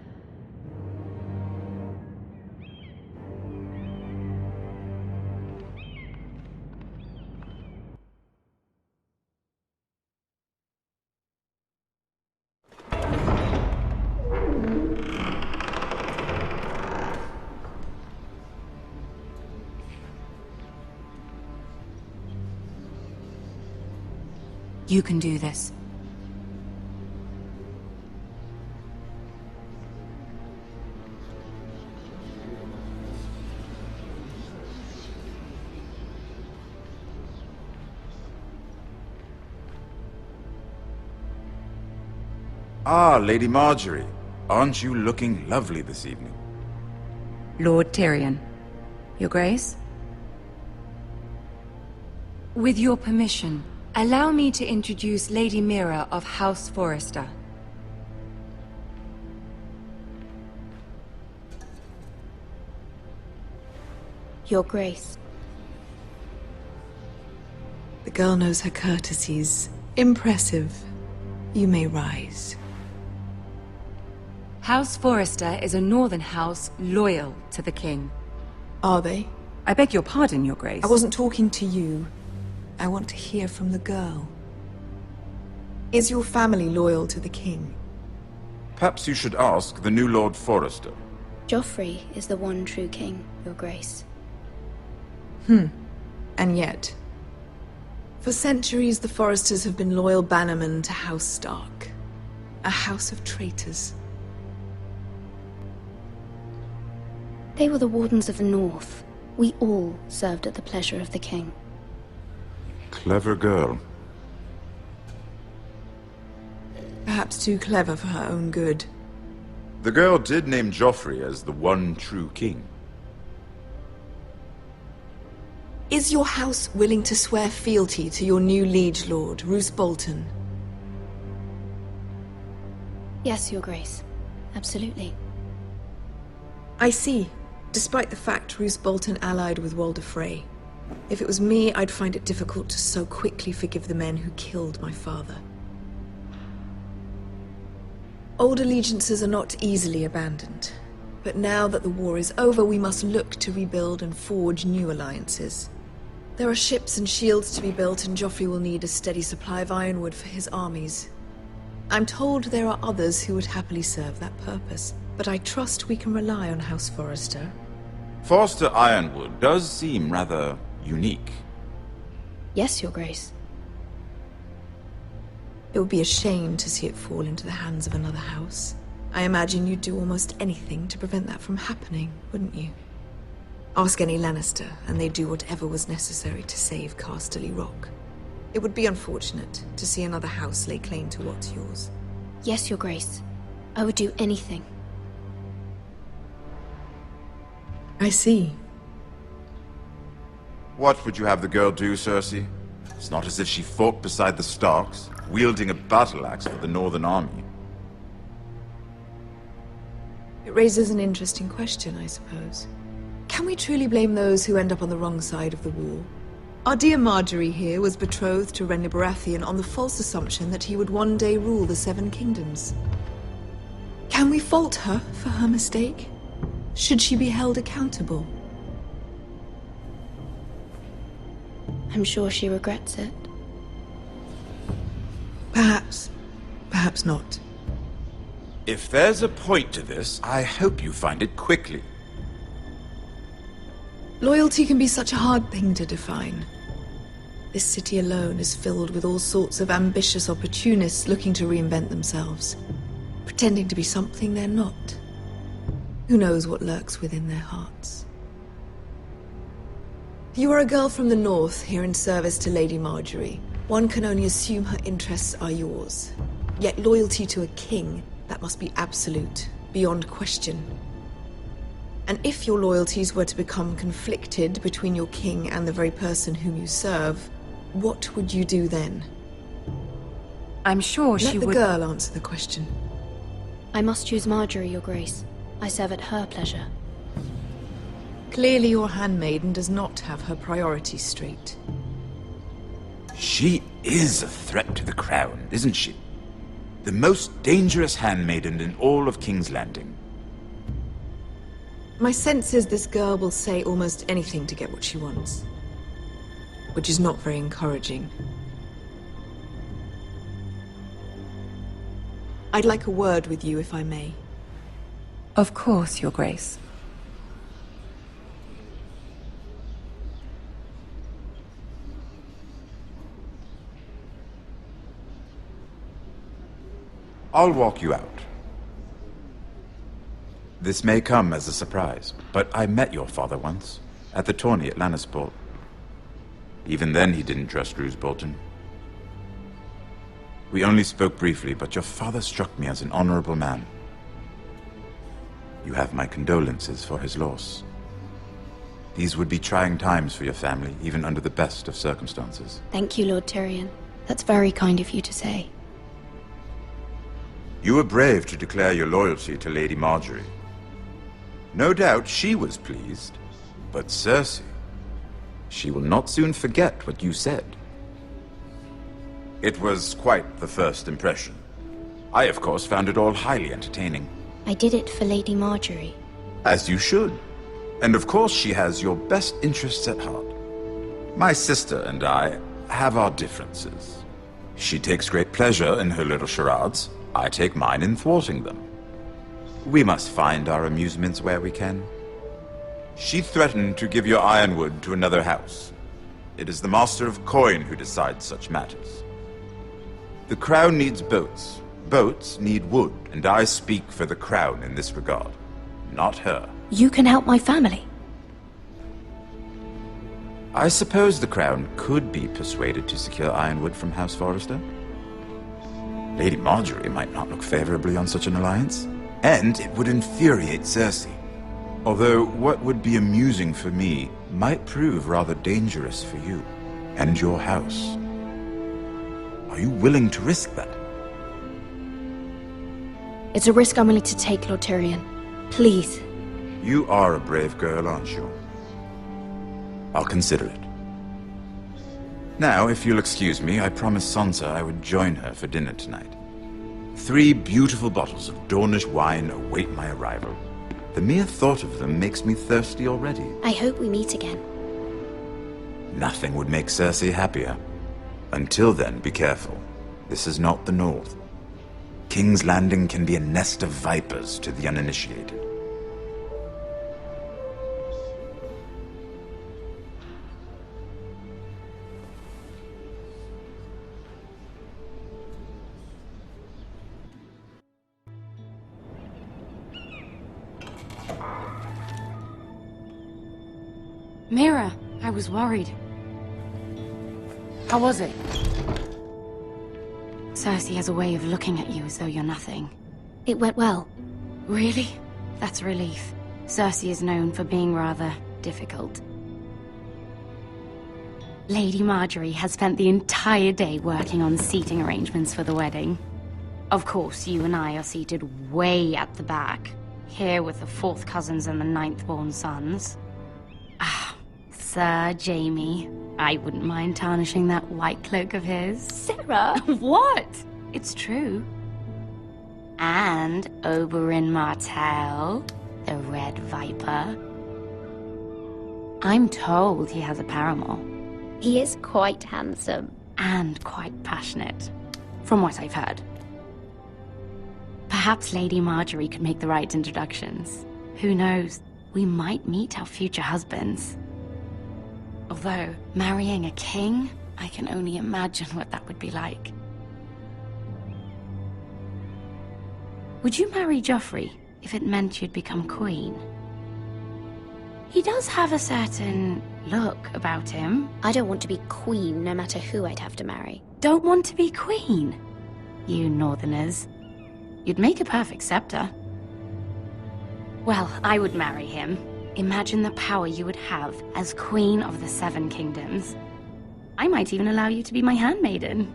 You can do this. Ah, Lady Marjorie. Aren't you looking lovely this evening? Lord Tyrion. Your Grace? With your permission, allow me to introduce Lady Mira of House Forrester. Your Grace. The girl knows her courtesies. Impressive. You may rise. House Forrester is a northern house loyal to the king. Are they? I beg your pardon, Your Grace. I wasn't talking to you. I want to hear from the girl. Is your family loyal to the king? Perhaps you should ask the new Lord Forrester. Joffrey is the one true king, Your Grace. And yet... For centuries, the Forresters have been loyal bannermen to House Stark. A house of traitors. They were the Wardens of the North. We all served at the pleasure of the king. Clever girl. Perhaps too clever for her own good. The girl did name Joffrey as the one true king. Is your house willing to swear fealty to your new liege lord, Roose Bolton? Yes, Your Grace. Absolutely. I see. Despite the fact Roose Bolton allied with Walder Frey. If it was me, I'd find it difficult to so quickly forgive the men who killed my father. Old allegiances are not easily abandoned. But now that the war is over, we must look to rebuild and forge new alliances. There are ships and shields to be built, and Joffrey will need a steady supply of ironwood for his armies. I'm told there are others who would happily serve that purpose, but I trust we can rely on House Forrester. Forster Ironwood does seem rather unique. Yes, Your Grace. It would be a shame to see it fall into the hands of another house. I imagine you'd do almost anything to prevent that from happening, wouldn't you? Ask any Lannister, and they'd do whatever was necessary to save Casterly Rock. It would be unfortunate to see another house lay claim to what's yours. Yes, Your Grace. I would do anything. I see. What would you have the girl do, Cersei? It's not as if she fought beside the Starks, wielding a battle axe for the Northern Army. It raises an interesting question, I suppose. Can we truly blame those who end up on the wrong side of the wall? Our dear Marjorie here was betrothed to Renly Baratheon on the false assumption that he would one day rule the Seven Kingdoms. Can we fault her for her mistake? Should she be held accountable? I'm sure she regrets it. Perhaps. Perhaps not. If there's a point to this, I hope you find it quickly. Loyalty can be such a hard thing to define. This city alone is filled with all sorts of ambitious opportunists looking to reinvent themselves, pretending to be something they're not. Who knows what lurks within their hearts? You are a girl from the north, here in service to Lady Marjorie. One can only assume her interests are yours. Yet loyalty to a king, that must be absolute, beyond question. And if your loyalties were to become conflicted between your king and the very person whom you serve, what would you do then? I'm sure she would... would... Let the girl answer the question. I must choose Marjorie, Your Grace. I serve at her pleasure. Clearly your handmaiden does not have her priorities straight. She is a threat to the crown, isn't she? The most dangerous handmaiden in all of King's Landing. My sense is this girl will say almost anything to get what she wants. Which is not very encouraging. I'd like a word with you, if I may. Of course, Your Grace. I'll walk you out. This may come as a surprise, but I met your father once, at the tourney at Lannisport. Even then he didn't trust Roose Bolton. We only spoke briefly, but your father struck me as an honorable man. You have my condolences for his loss. These would be trying times for your family, even under the best of circumstances. Thank you, Lord Tyrion. That's very kind of you to say. You were brave to declare your loyalty to Lady Marjorie. No doubt she was pleased, but Cersei, she will not soon forget what you said. It was quite the first impression. I, of course, found it all highly entertaining. I did it for Lady Marjorie. As you should. And of course she has your best interests at heart. My sister and I have our differences. She takes great pleasure in her little charades. I take mine in thwarting them. We must find our amusements where we can. She threatened to give your ironwood to another house. It is the Master of Coin who decides such matters. The Crown needs boats. Boats need wood, and I speak for the Crown in this regard, not her. You can help my family. I suppose the Crown could be persuaded to secure ironwood from House Forrester. Lady Marjorie might not look favorably on such an alliance, and it would infuriate Cersei. Although what would be amusing for me might prove rather dangerous for you and your house. Are you willing to risk that? It's a risk I'm willing to take, Lord Tyrion. Please. You are a brave girl, aren't you? I'll consider it. Now, if you'll excuse me, I promised Sansa I would join her for dinner tonight. 3 beautiful bottles of Dornish wine await my arrival. The mere thought of them makes me thirsty already. I hope we meet again. Nothing would make Cersei happier. Until then, be careful. This is not the North. King's Landing can be a nest of vipers to the uninitiated. Mira, I was worried. How was it? Cersei has a way of looking at you as though you're nothing. It went well. Really? That's a relief. Cersei is known for being rather difficult. Lady Marjorie has spent the entire day working on seating arrangements for the wedding. Of course, you and I are seated way at the back, here with the 4th cousins and the 9th-born sons. Ah, Sir Jaime. I wouldn't mind tarnishing that white cloak of his. Sarah! What? It's true. And Oberyn Martell, the Red Viper. I'm told he has a paramour. He is quite handsome. And quite passionate, from what I've heard. Perhaps Lady Marjorie could make the right introductions. Who knows? We might meet our future husbands. Although, marrying a king, I can only imagine what that would be like. Would you marry Joffrey if it meant you'd become queen? He does have a certain look about him. I don't want to be queen, no matter who I'd have to marry. Don't want to be queen? You northerners. You'd make a perfect scepter. Well, I would marry him. Imagine the power you would have as Queen of the 7 Kingdoms. I might even allow you to be my handmaiden.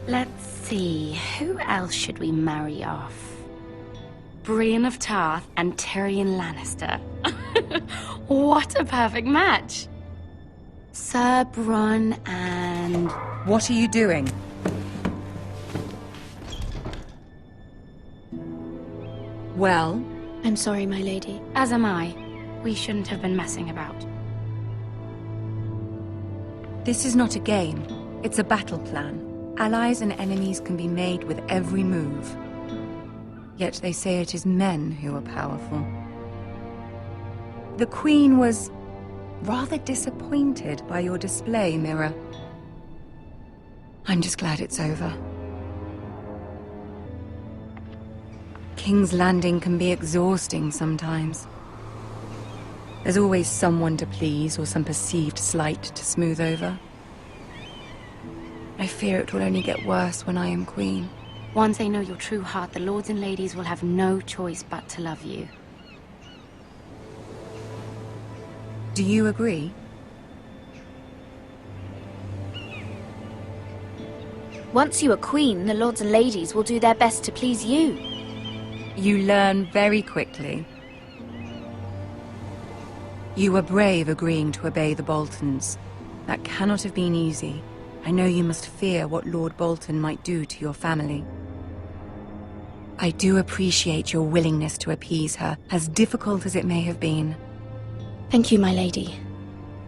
Let's see, who else should we marry off? Brienne of Tarth and Tyrion Lannister. What a perfect match! Sir Bronn and... What are you doing? Well? I'm sorry, my lady. As am I. We shouldn't have been messing about. This is not a game. It's a battle plan. Allies and enemies can be made with every move. Yet they say it is men who are powerful. The Queen was rather disappointed by your display, Mira. I'm just glad it's over. King's Landing can be exhausting sometimes. There's always someone to please or some perceived slight to smooth over. I fear it will only get worse when I am queen. Once they know your true heart, the lords and ladies will have no choice but to love you. Do you agree? Once you are queen, the lords and ladies will do their best to please you. You learn very quickly. You were brave agreeing to obey the Boltons. That cannot have been easy. I know you must fear what Lord Bolton might do to your family. I do appreciate your willingness to appease her, as difficult as it may have been. Thank you, my lady.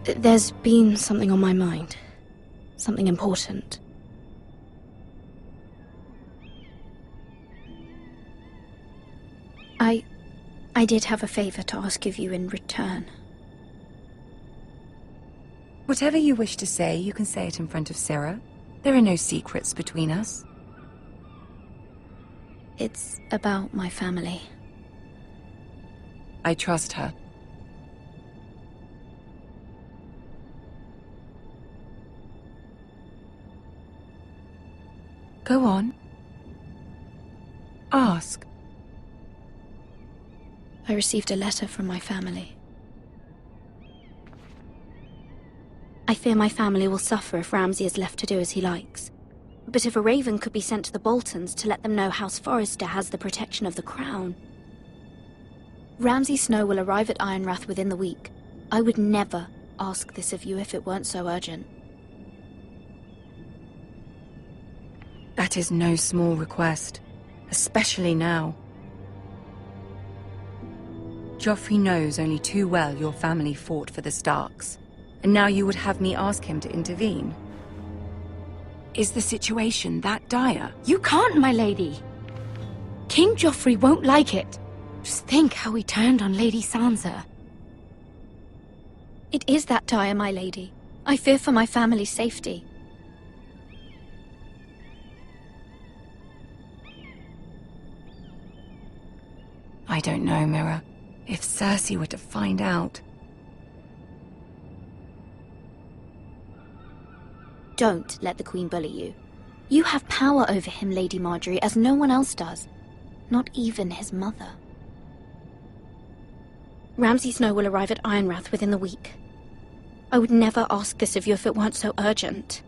There's been something on my mind. Something important. I did have a favor to ask of you in return. Whatever you wish to say, you can say it in front of Sarah. There are no secrets between us. It's about my family. I trust her. Go on. Ask. I received a letter from my family. I fear my family will suffer if Ramsay is left to do as he likes. But if a raven could be sent to the Boltons to let them know House Forrester has the protection of the crown. Ramsay Snow will arrive at Ironrath within the week. I would never ask this of you if it weren't so urgent. That is no small request, especially now. Joffrey knows only too well your family fought for the Starks, and now you would have me ask him to intervene? Is the situation that dire? You can't, my lady. King Joffrey won't like it. Just think how he turned on Lady Sansa. It is that dire, my lady. I fear for my family's safety. I don't know, Mira. If Cersei were to find out... Don't let the Queen bully you. You have power over him, Lady Marjorie, as no one else does. Not even his mother. Ramsay Snow will arrive at Ironrath within the week. I would never ask this of you if it weren't so urgent.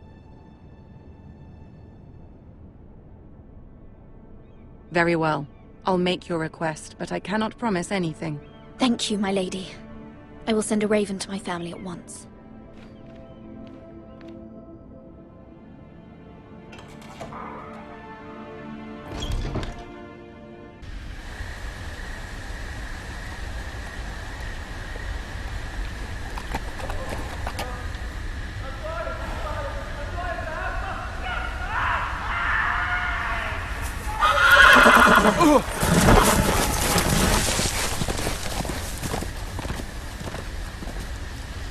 Very well. I'll make your request, but I cannot promise anything. Thank you, my lady. I will send a raven to my family at once.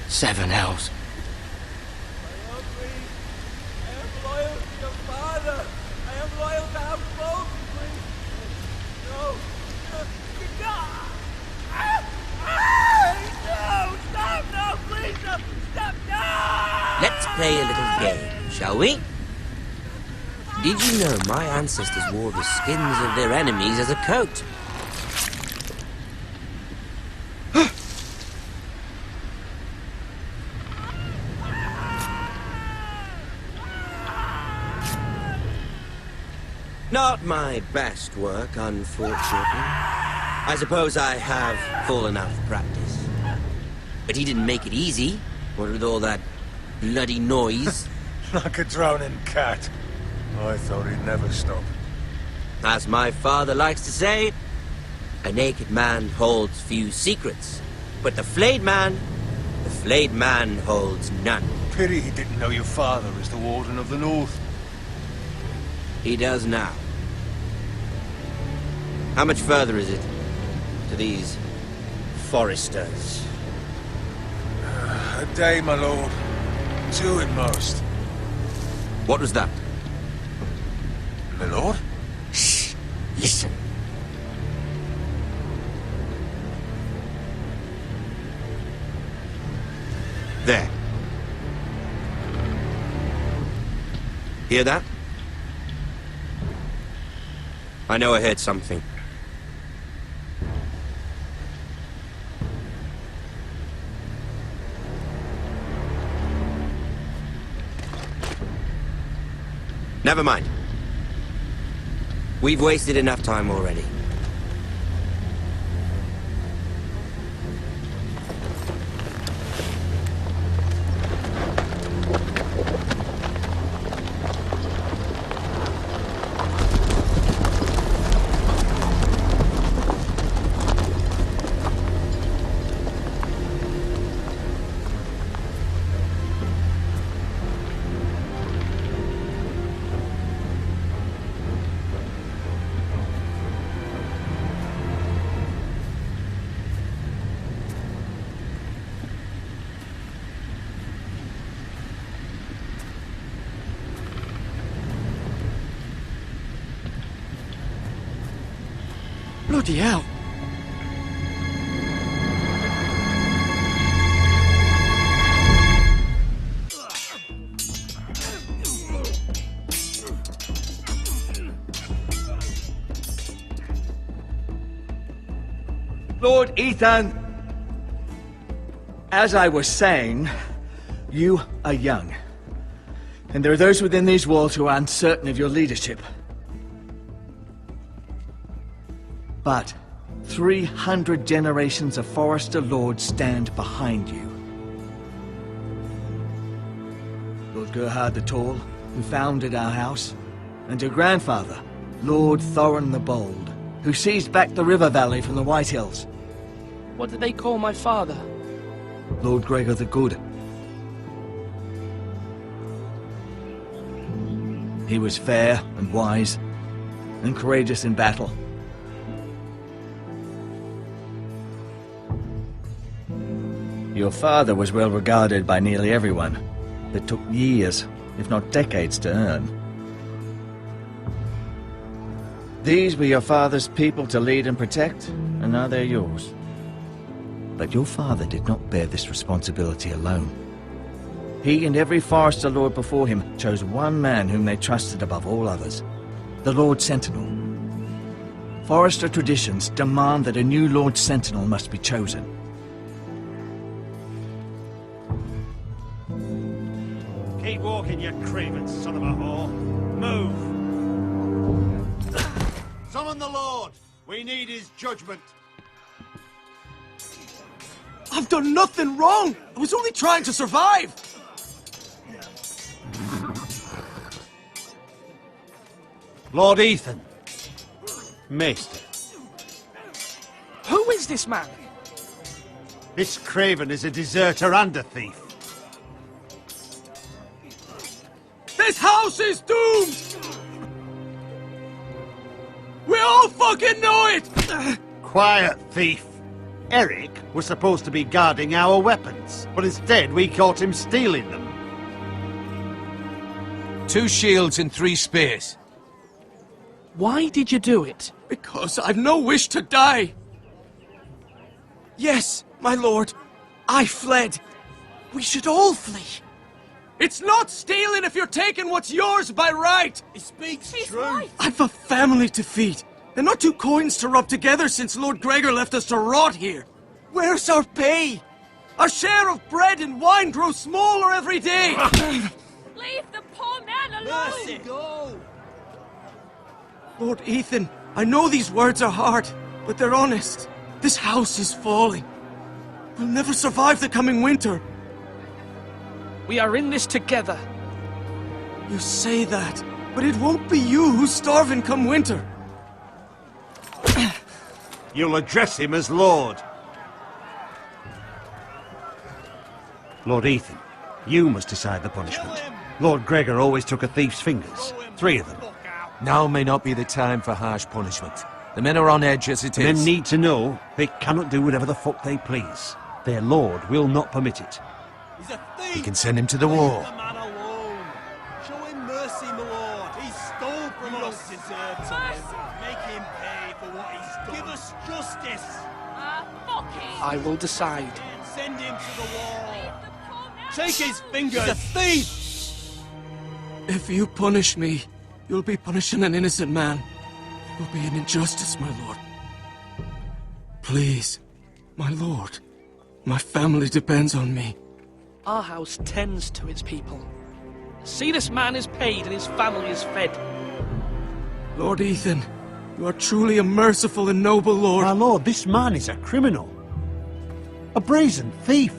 Seven hells. Let's play a little game, shall we? Did you know my ancestors wore the skins of their enemies as a coat? Not my best work, unfortunately. I suppose I have fallen out of practice. But he didn't make it easy, what with all that bloody noise. Like a drowning cat. I thought he'd never stop. As my father likes to say, a naked man holds few secrets. But the flayed man holds none. Pity he didn't know your father is the Warden of the North. He does now. How much further is it to these foresters? A day, my lord. 2 at most. What was that? My lord? Shh! Listen. There. Hear that? I know I heard something. Never mind. We've wasted enough time already. Bloody hell! Lord Ethan, as I was saying, you are young. And there are those within these walls who are uncertain of your leadership. But 300 generations of Forester Lords stand behind you. Lord Gerhard the Tall, who founded our house, and your grandfather, Lord Thorin the Bold, who seized back the river valley from the White Hills. What did they call my father? Lord Gregor the Good. He was fair and wise, and courageous in battle. Your father was well regarded by nearly everyone, but took years, if not decades, to earn. These were your father's people to lead and protect, and now they're yours. But your father did not bear this responsibility alone. He and every Forester Lord before him chose one man whom they trusted above all others, the Lord Sentinel. Forester traditions demand that a new Lord Sentinel must be chosen. Keep walking, you craven son of a whore. Move! Summon the Lord! We need his judgment. I've done nothing wrong! I was only trying to survive! Lord Ethan. Maester. Who is this man? This craven is a deserter and a thief. This house is doomed! We all fucking know it! Quiet, thief. Eric was supposed to be guarding our weapons, but instead we caught him stealing them. 2 shields and 3 spears. Why did you do it? Because I've no wish to die. Yes, my lord. I fled. We should all flee. It's not stealing if you're taking what's yours by right. He speaks true. I've a family to feed, and not 2 coins to rub together since Lord Gregor left us to rot here. Where's our pay? Our share of bread and wine grows smaller every day. Leave the poor man alone! Mercy, go! Lord Ethan, I know these words are hard, but they're honest. This house is falling. We'll never survive the coming winter. We are in this together. You say that, but it won't be you who's starving come winter. You'll address him as Lord. Lord Ethan, you must decide the punishment. Lord Gregor always took a thief's fingers. 3 of them. Now may not be the time for harsh punishment. The men are on edge as it is. Men need to know they cannot do whatever the fuck they please. Their lord will not permit it. He's a thief! We can send him to the wall. Leave the man alone. Show him mercy, my lord. He stole from us. Don't deserve to live. Make him pay for what he's done. Give us justice. Fuck him! I will decide. Send him to the wall. Take his fingers. He's a thief! If you punish me, you'll be punishing an innocent man. It will be an injustice, my lord. Please, my lord. My family depends on me. Our house tends to its people. See, this man is paid and his family is fed. Lord Ethan, you are truly a merciful and noble lord. My lord, this man is a criminal. A brazen thief.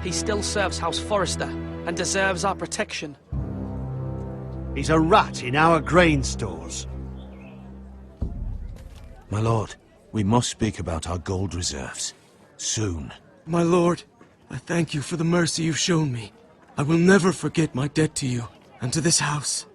He still serves House Forester and deserves our protection. He's a rat in our grain stores. My lord, we must speak about our gold reserves. Soon. My lord, I thank you for the mercy you've shown me. I will never forget my debt to you and to this house.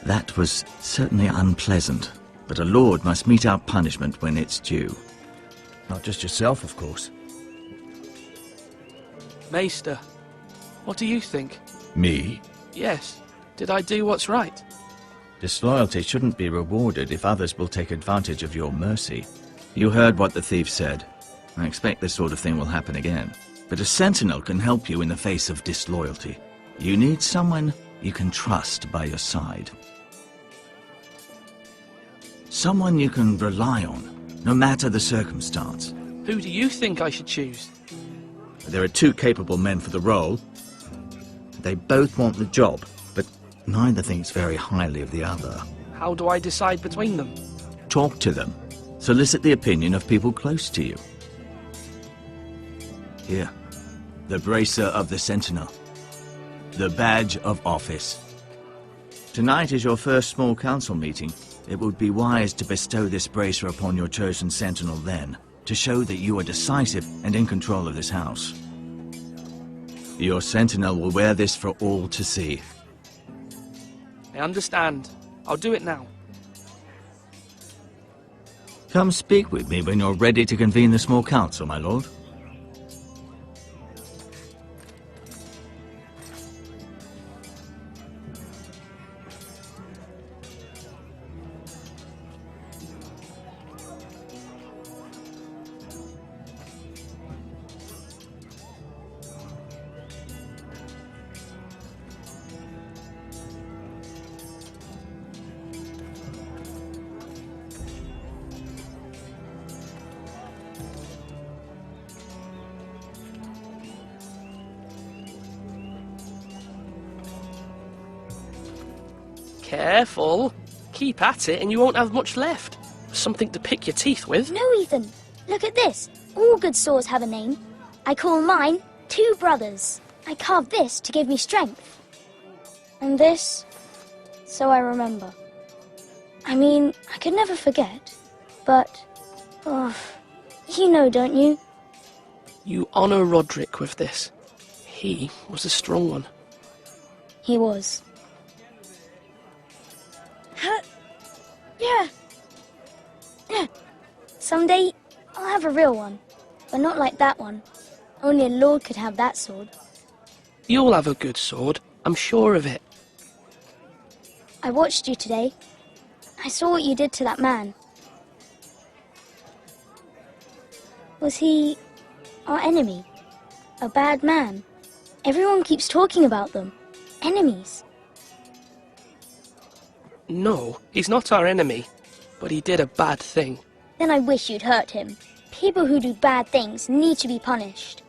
That was certainly unpleasant, but a lord must mete out punishment when it's due. Not just yourself, of course. Maester, what do you think? Me? Yes. Did I do what's right? Disloyalty shouldn't be rewarded if others will take advantage of your mercy. You heard what the thief said. I expect this sort of thing will happen again. But a sentinel can help you in the face of disloyalty. You need someone you can trust by your side. Someone you can rely on, no matter the circumstance. Who do you think I should choose? There are 2 capable men for the role. They both want the job, but neither thinks very highly of the other. How do I decide between them? Talk to them. Solicit the opinion of people close to you. Here. The Bracer of the Sentinel. The Badge of Office. Tonight is your first small council meeting. It would be wise to bestow this bracer upon your chosen sentinel then, to show that you are decisive and in control of this house. Your sentinel will wear this for all to see. I understand. I'll do it now. Come speak with me when you're ready to convene the small council, my lord. Careful. Keep at it and you won't have much left. Something to pick your teeth with. No, Ethan. Look at this. All good swords have a name. I call mine Two Brothers. I carved this to give me strength. And this, so I remember. I mean, I could never forget. But, you know, don't you? You honour Roderick with this. He was a strong one. He was. Yeah. Someday, I'll have a real one. But not like that one. Only a lord could have that sword. You'll have a good sword. I'm sure of it. I watched you today. I saw what you did to that man. Was he our enemy? A bad man? Everyone keeps talking about them. Enemies. No, he's not our enemy. But he did a bad thing. Then I wish you'd hurt him. People who do bad things need to be punished.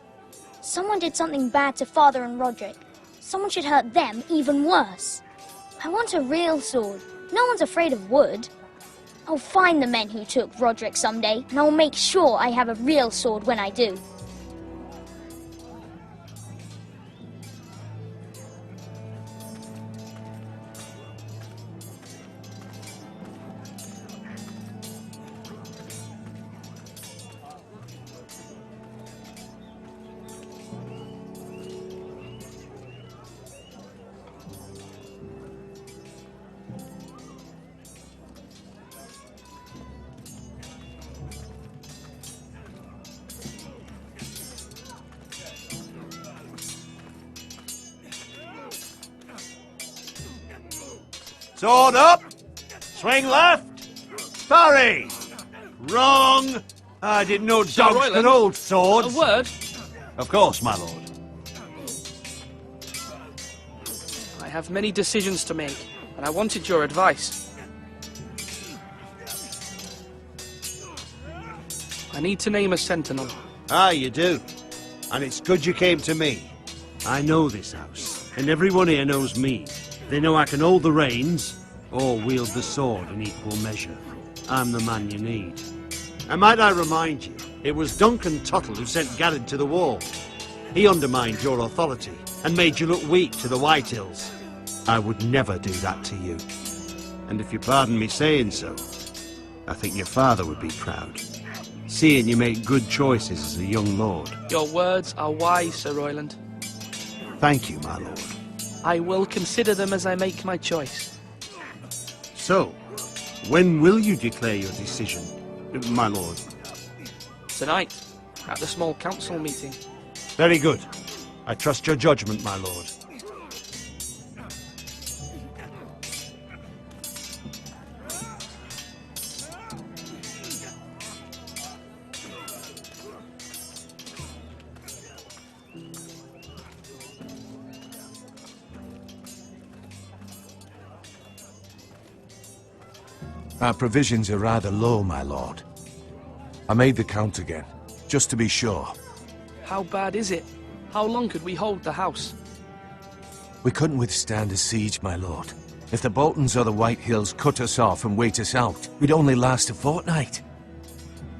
Someone did something bad to Father and Roderick. Someone should hurt them even worse. I want a real sword. No one's afraid of wood. I'll find the men who took Roderick someday, and I'll make sure I have a real sword when I do. Sword up! Swing left! Parry! Wrong! I didn't know dogs could hold swords. A word? Of course, my lord. I have many decisions to make, and I wanted your advice. I need to name a sentinel. Ah, you do. And it's good you came to me. I know this house, and everyone here knows me. They know I can hold the reins, or wield the sword in equal measure. I'm the man you need. And might I remind you, it was Duncan Tuttle who sent Garrett to the wall. He undermined your authority, and made you look weak to the Whitehills. I would never do that to you. And if you pardon me saying so, I think your father would be proud. Seeing you make good choices as a young lord. Your words are wise, Sir Royland. Thank you, my lord. I will consider them as I make my choice. So, when will you declare your decision, my lord? Tonight, at the small council meeting. Very good. I trust your judgment, my lord. Our provisions are rather low, my lord. I made the count again, just to be sure. How bad is it? How long could we hold the house? We couldn't withstand a siege, my lord. If the Boltons or the Whitehills cut us off and wait us out, we'd only last a fortnight.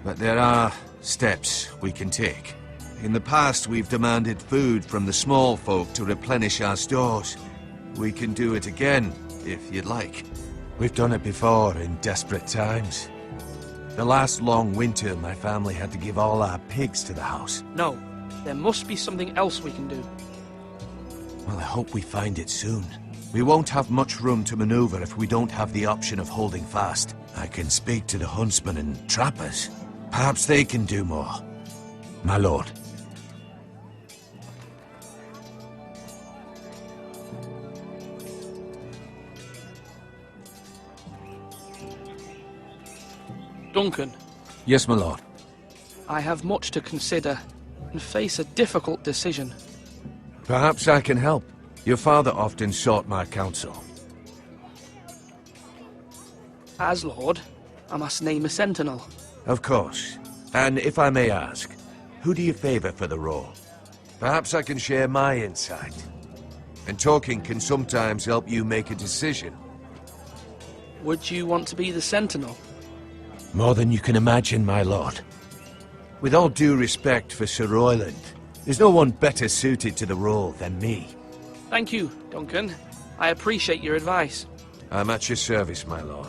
But there are steps we can take. In the past, we've demanded food from the small folk to replenish our stores. We can do it again, if you'd like. We've done it before in desperate times. The last long winter, my family had to give all our pigs to the house. No, there must be something else we can do. Well, I hope we find it soon. We won't have much room to maneuver if we don't have the option of holding fast. I can speak to the huntsmen and trappers. Perhaps they can do more. My lord. Duncan. Yes, my lord. I have much to consider and face a difficult decision. Perhaps I can help. Your father often sought my counsel. As Lord, I must name a sentinel. Of course. And if I may ask, who do you favor for the role? Perhaps I can share my insight. And talking can sometimes help you make a decision. Would you want to be the sentinel? More than you can imagine, my lord. With all due respect for Sir Royland, there's no one better suited to the role than me. Thank you, Duncan. I appreciate your advice. I'm at your service, my lord.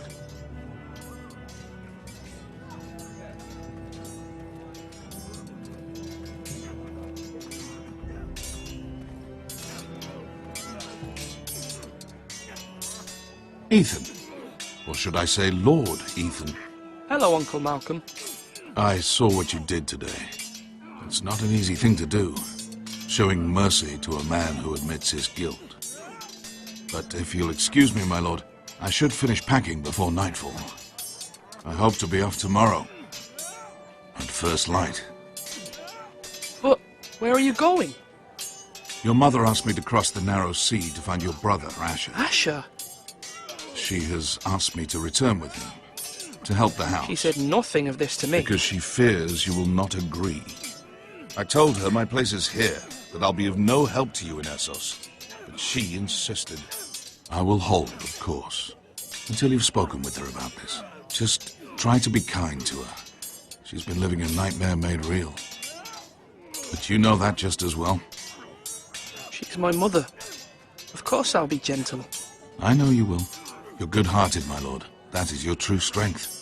Ethan. Or should I say Lord Ethan? Hello, Uncle Malcolm. I saw what you did today. It's not an easy thing to do, showing mercy to a man who admits his guilt. But if you'll excuse me, my lord, I should finish packing before nightfall. I hope to be off tomorrow. At first light. But where are you going? Your mother asked me to cross the narrow sea to find your brother, Asher. Asher? She has asked me to return with him, to help the house. She said nothing of this to me. Because she fears you will not agree. I told her my place is here, that I'll be of no help to you in Essos. But she insisted. I will hold, of course, until you've spoken with her about this. Just try to be kind to her. She's been living a nightmare made real. But you know that just as well. She's my mother. Of course I'll be gentle. I know you will. You're good-hearted, my lord. That is your true strength.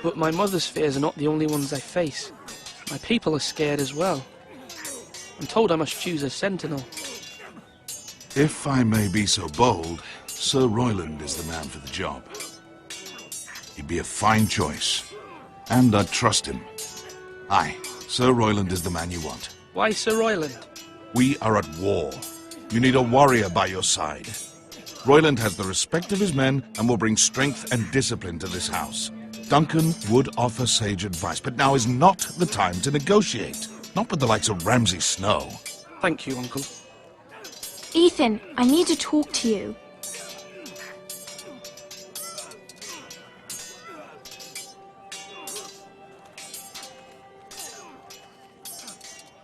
But my mother's fears are not the only ones I face. My people are scared as well. I'm told I must choose a sentinel. If I may be so bold, Sir Royland is the man for the job. He'd be a fine choice. And I'd trust him. Aye, Sir Royland is the man you want. Why Sir Royland? We are at war. You need a warrior by your side. Royland has the respect of his men and will bring strength and discipline to this house. Duncan would offer sage advice, but now is not the time to negotiate. Not with the likes of Ramsay Snow. Thank you, Uncle. Ethan, I need to talk to you.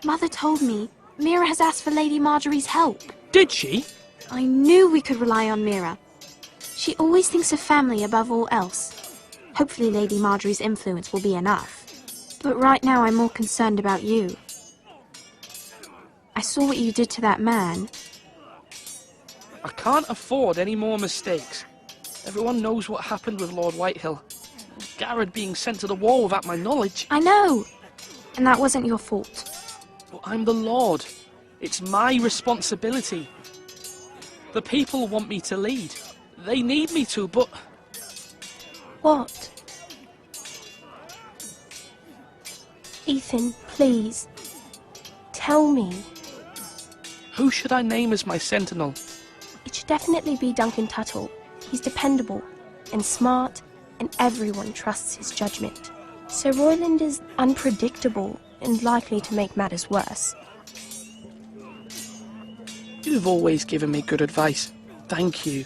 Mother told me Mira has asked for Lady Marjorie's help. Did she? I knew we could rely on Mira. She always thinks of family above all else. Hopefully Lady Marjorie's influence will be enough. But right now I'm more concerned about you. I saw what you did to that man. I can't afford any more mistakes. Everyone knows what happened with Lord Whitehill. Garrett being sent to the war without my knowledge. I know. And that wasn't your fault. But I'm the Lord. It's my responsibility. The people want me to lead. They need me to, but... What? Ethan, please. Tell me. Who should I name as my sentinel? It should definitely be Duncan Tuttle. He's dependable and smart, and everyone trusts his judgment. Sir Royland is unpredictable and likely to make matters worse. You've always given me good advice. Thank you.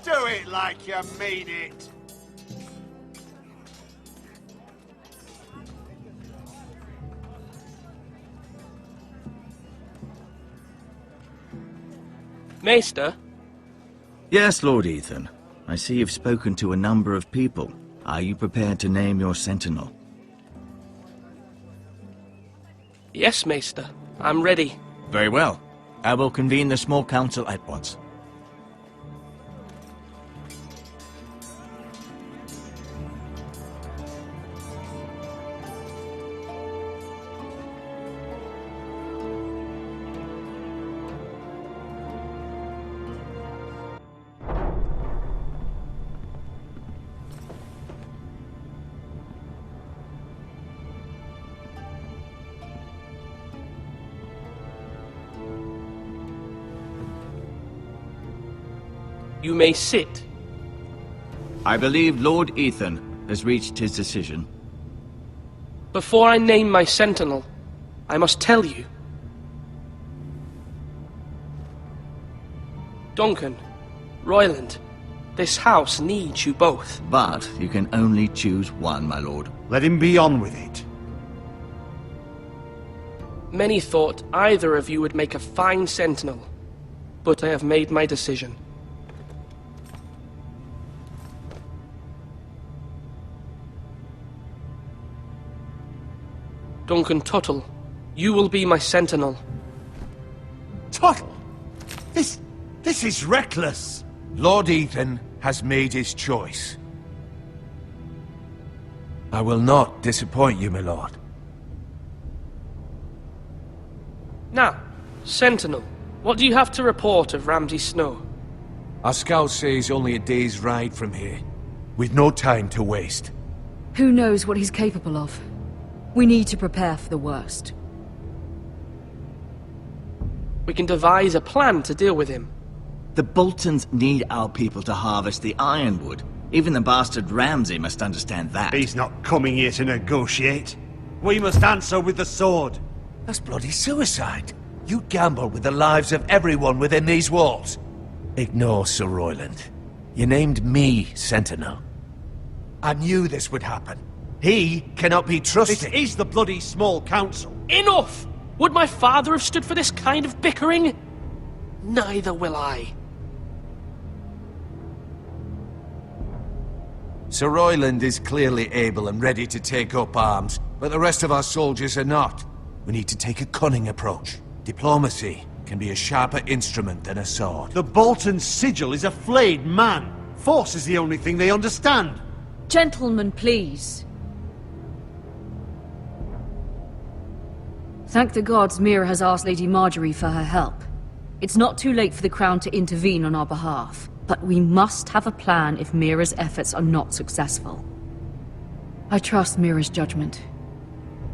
Do it like you mean it. Maester? Yes, Lord Ethan. I see you've spoken to a number of people. Are you prepared to name your sentinel? Yes, Maester. I'm ready. Very well. I will convene the small council at once. You may sit. I believe Lord Ethan has reached his decision. Before I name my sentinel, I must tell you. Duncan, Royland, this house needs you both. But you can only choose one, my lord. Let him be on with it. Many thought either of you would make a fine sentinel, but I have made my decision. Duncan Tuttle, you will be my sentinel. Tuttle? This is reckless. Lord Ethan has made his choice. I will not disappoint you, my lord. Now, sentinel, what do you have to report of Ramsay Snow? Our scouts say he's only a day's ride from here, with no time to waste. Who knows what he's capable of? We need to prepare for the worst. We can devise a plan to deal with him. The Boltons need our people to harvest the ironwood. Even the bastard Ramsay must understand that. He's not coming here to negotiate. We must answer with the sword. That's bloody suicide. You gamble with the lives of everyone within these walls. Ignore Sir Royland. You named me Sentinel. I knew this would happen. He cannot be trusted. This is the bloody small council. Enough! Would my father have stood for this kind of bickering? Neither will I. Sir Royland is clearly able and ready to take up arms, but the rest of our soldiers are not. We need to take a cunning approach. Diplomacy can be a sharper instrument than a sword. The Bolton sigil is a flayed man. Force is the only thing they understand. Gentlemen, please. Thank the gods Mira has asked Lady Marjorie for her help. It's not too late for the Crown to intervene on our behalf, but we must have a plan if Mira's efforts are not successful. I trust Mira's judgment.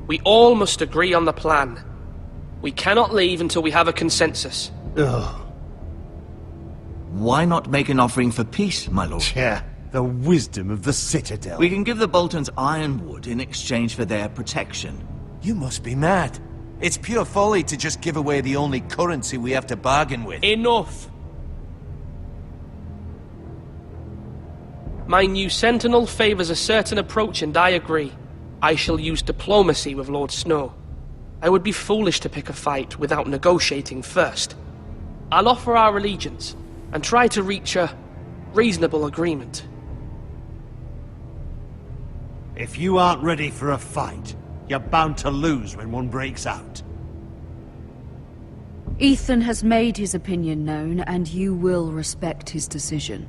We all must agree on the plan. We cannot leave until we have a consensus. Ugh. Why not make an offering for peace, my lord? Yeah, the wisdom of the Citadel. We can give the Boltons ironwood in exchange for their protection. You must be mad. It's pure folly to just give away the only currency we have to bargain with. Enough! My new sentinel favors a certain approach, and I agree. I shall use diplomacy with Lord Snow. I would be foolish to pick a fight without negotiating first. I'll offer our allegiance, and try to reach a reasonable agreement. If you aren't ready for a fight, you're bound to lose when one breaks out. Ethan has made his opinion known, and you will respect his decision.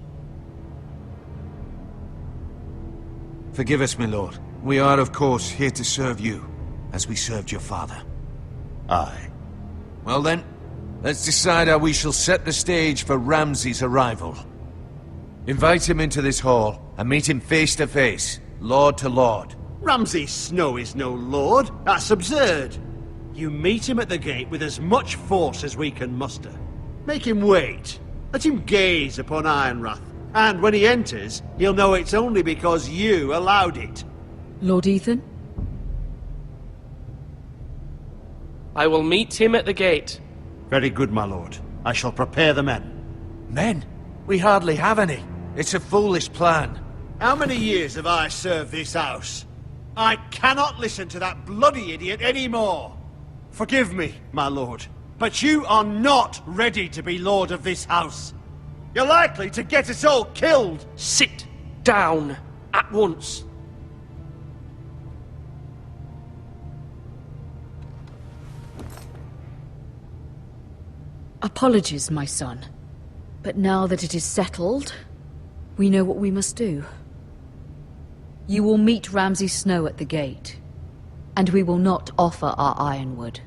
Forgive us, my lord. We are, of course, here to serve you, as we served your father. Aye. Well then, let's decide how we shall set the stage for Ramsay's arrival. Invite him into this hall, and meet him face to face, lord to lord. Ramsay Snow is no lord. That's absurd. You meet him at the gate with as much force as we can muster. Make him wait. Let him gaze upon Ironrath. And when he enters, he'll know it's only because you allowed it. Lord Ethan? I will meet him at the gate. Very good, my lord. I shall prepare the men. Men? We hardly have any. It's a foolish plan. How many years have I served this house? I cannot listen to that bloody idiot anymore. Forgive me, my lord. But you are not ready to be lord of this house. You're likely to get us all killed. Sit down at once. Apologies, my son. But now that it is settled, we know what we must do. You will meet Ramsay Snow at the gate, and we will not offer our ironwood.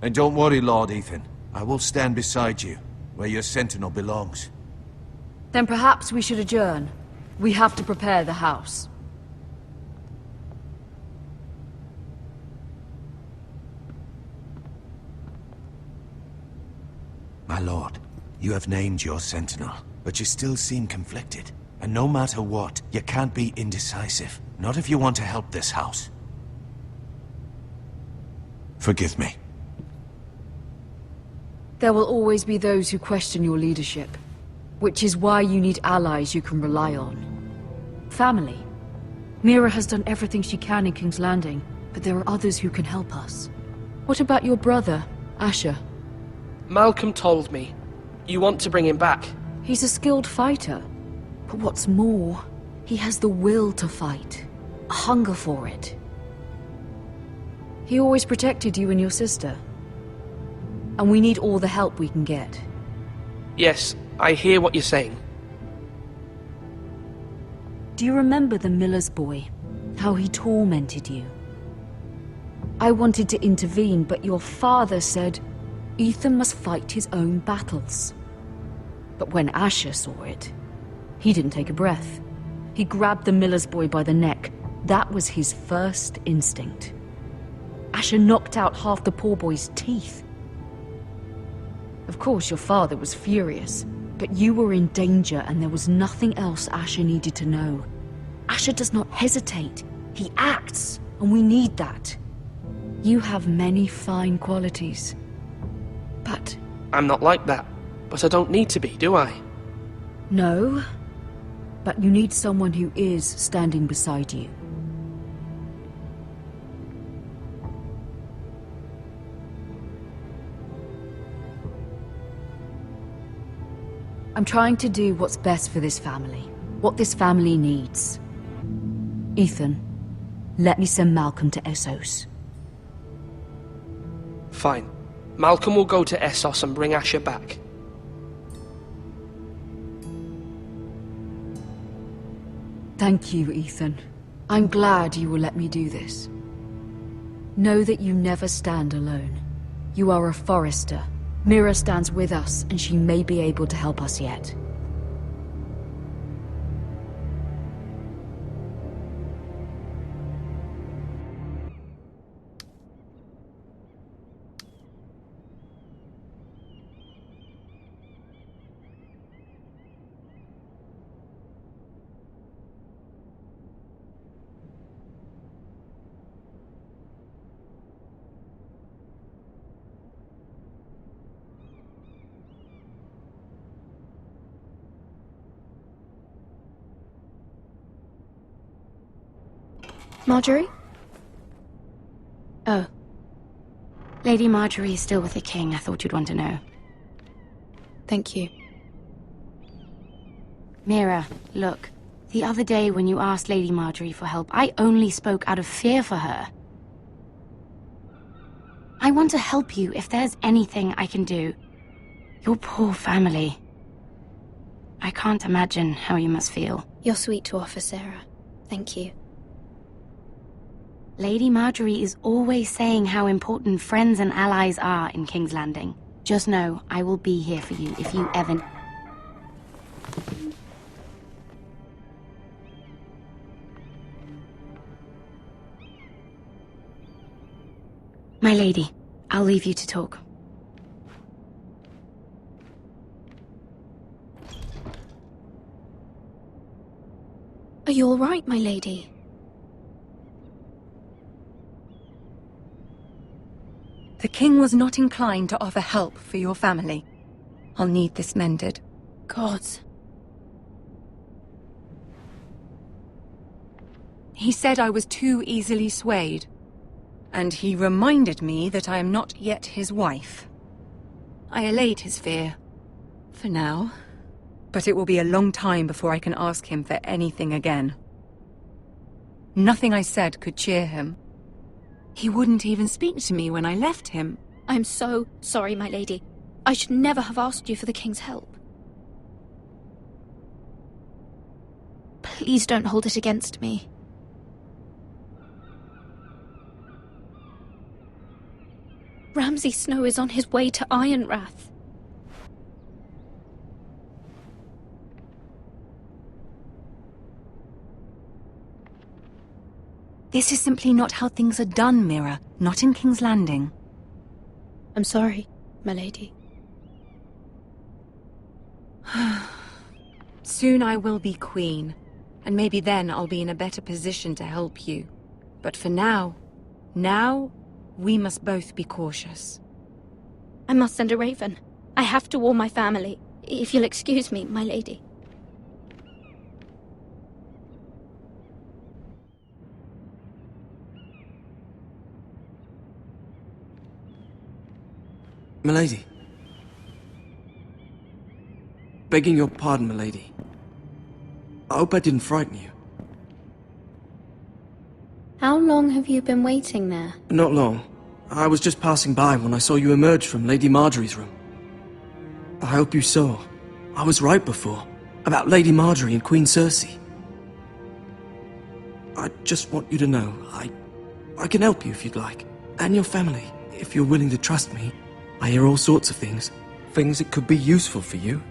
And don't worry, Lord Ethan. I will stand beside you, where your sentinel belongs. Then perhaps we should adjourn. We have to prepare the house. My lord, you have named your sentinel, but you still seem conflicted. And no matter what, you can't be indecisive. Not if you want to help this house. Forgive me. There will always be those who question your leadership, which is why you need allies you can rely on. Family. Mira has done everything she can in King's Landing, but there are others who can help us. What about your brother, Asher? Malcolm told me. You want to bring him back. He's a skilled fighter. But what's more, he has the will to fight. A hunger for it. He always protected you and your sister. And we need all the help we can get. Yes, I hear what you're saying. Do you remember the miller's boy? How he tormented you? I wanted to intervene, but your father said Ethan must fight his own battles. But when Asher saw it, he didn't take a breath. He grabbed the miller's boy by the neck. That was his first instinct. Asher knocked out half the poor boy's teeth. Of course, your father was furious, but you were in danger and there was nothing else Asher needed to know. Asher does not hesitate. He acts, and we need that. You have many fine qualities. But... I'm not like that. But I don't need to be, do I? No. But you need someone who is standing beside you. I'm trying to do what's best for this family. What this family needs. Ethan, let me send Malcolm to Essos. Fine. Malcolm will go to Essos and bring Asher back. Thank you, Ethan. I'm glad you will let me do this. Know that you never stand alone. You are a Forrester. Mira stands with us, and she may be able to help us yet. Marjorie? Oh. Lady Marjorie is still with the king. I thought you'd want to know. Thank you. Mira, look. The other day when you asked Lady Marjorie for help, I only spoke out of fear for her. I want to help you if there's anything I can do. Your poor family. I can't imagine how you must feel. You're sweet to offer, Sarah. Thank you. Lady Marjorie is always saying how important friends and allies are in King's Landing. Just know, I will be here for you if you ever... My lady, I'll leave you to talk. Are you all right, my lady? The king was not inclined to offer help for your family. I'll need this mended. Gods. He said I was too easily swayed. And he reminded me that I am not yet his wife. I allayed his fear. For now. But it will be a long time before I can ask him for anything again. Nothing I said could cheer him. He wouldn't even speak to me when I left him. I'm so sorry, my lady. I should never have asked you for the king's help. Please don't hold it against me. Ramsay Snow is on his way to Ironrath. This is simply not how things are done, Mira. Not in King's Landing. I'm sorry, my lady. Soon I will be queen, and maybe then I'll be in a better position to help you. But for now, we must both be cautious. I must send a raven. I have to warn my family. If you'll excuse me, my lady. Milady. Begging your pardon, milady. I hope I didn't frighten you. How long have you been waiting there? Not long. I was just passing by when I saw you emerge from Lady Marjorie's room. I hope you saw. I was right before. About Lady Marjorie and Queen Cersei. I just want you to know, I can help you if you'd like. And your family, if you're willing to trust me. I hear all sorts of things. Things that could be useful for you.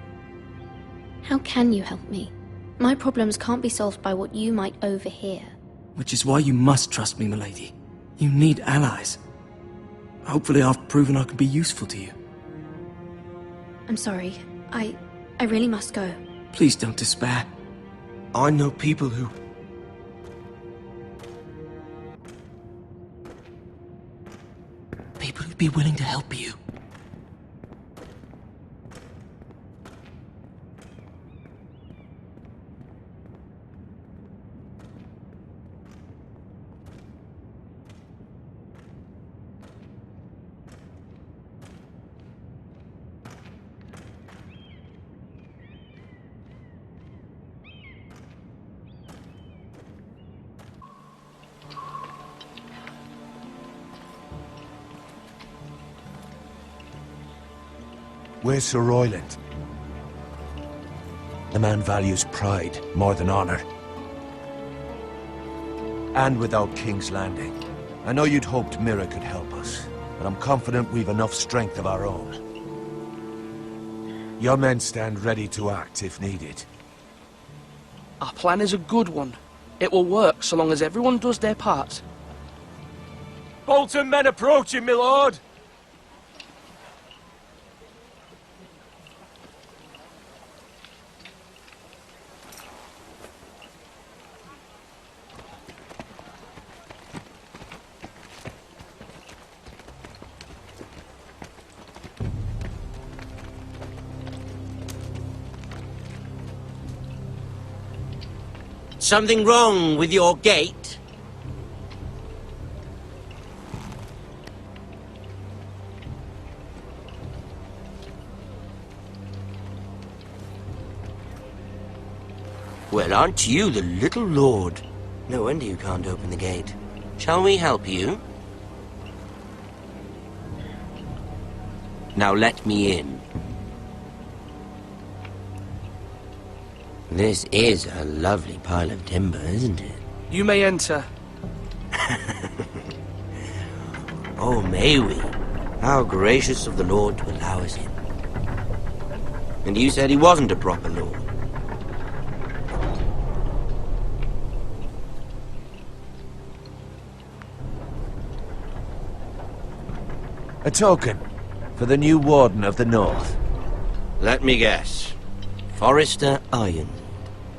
How can you help me? My problems can't be solved by what you might overhear. Which is why you must trust me, milady. You need allies. Hopefully I've proven I can be useful to you. I'm sorry. I really must go. Please don't despair. I know people who... People who'd be willing to help you. Where's Sir Royland? The man values pride more than honor. And without King's Landing. I know you'd hoped Mira could help us, but I'm confident we've enough strength of our own. Your men stand ready to act if needed. Our plan is a good one. It will work so long as everyone does their part. Bolton men approaching, my lord! Something wrong with your gate? Well, aren't you the little lord? No wonder you can't open the gate. Shall we help you? Now let me in. This is a lovely pile of timber, isn't it? You may enter. Oh, may we? How gracious of the Lord to allow us in. And you said he wasn't a proper lord. A token for the new Warden of the North. Let me guess. Forrester Iron.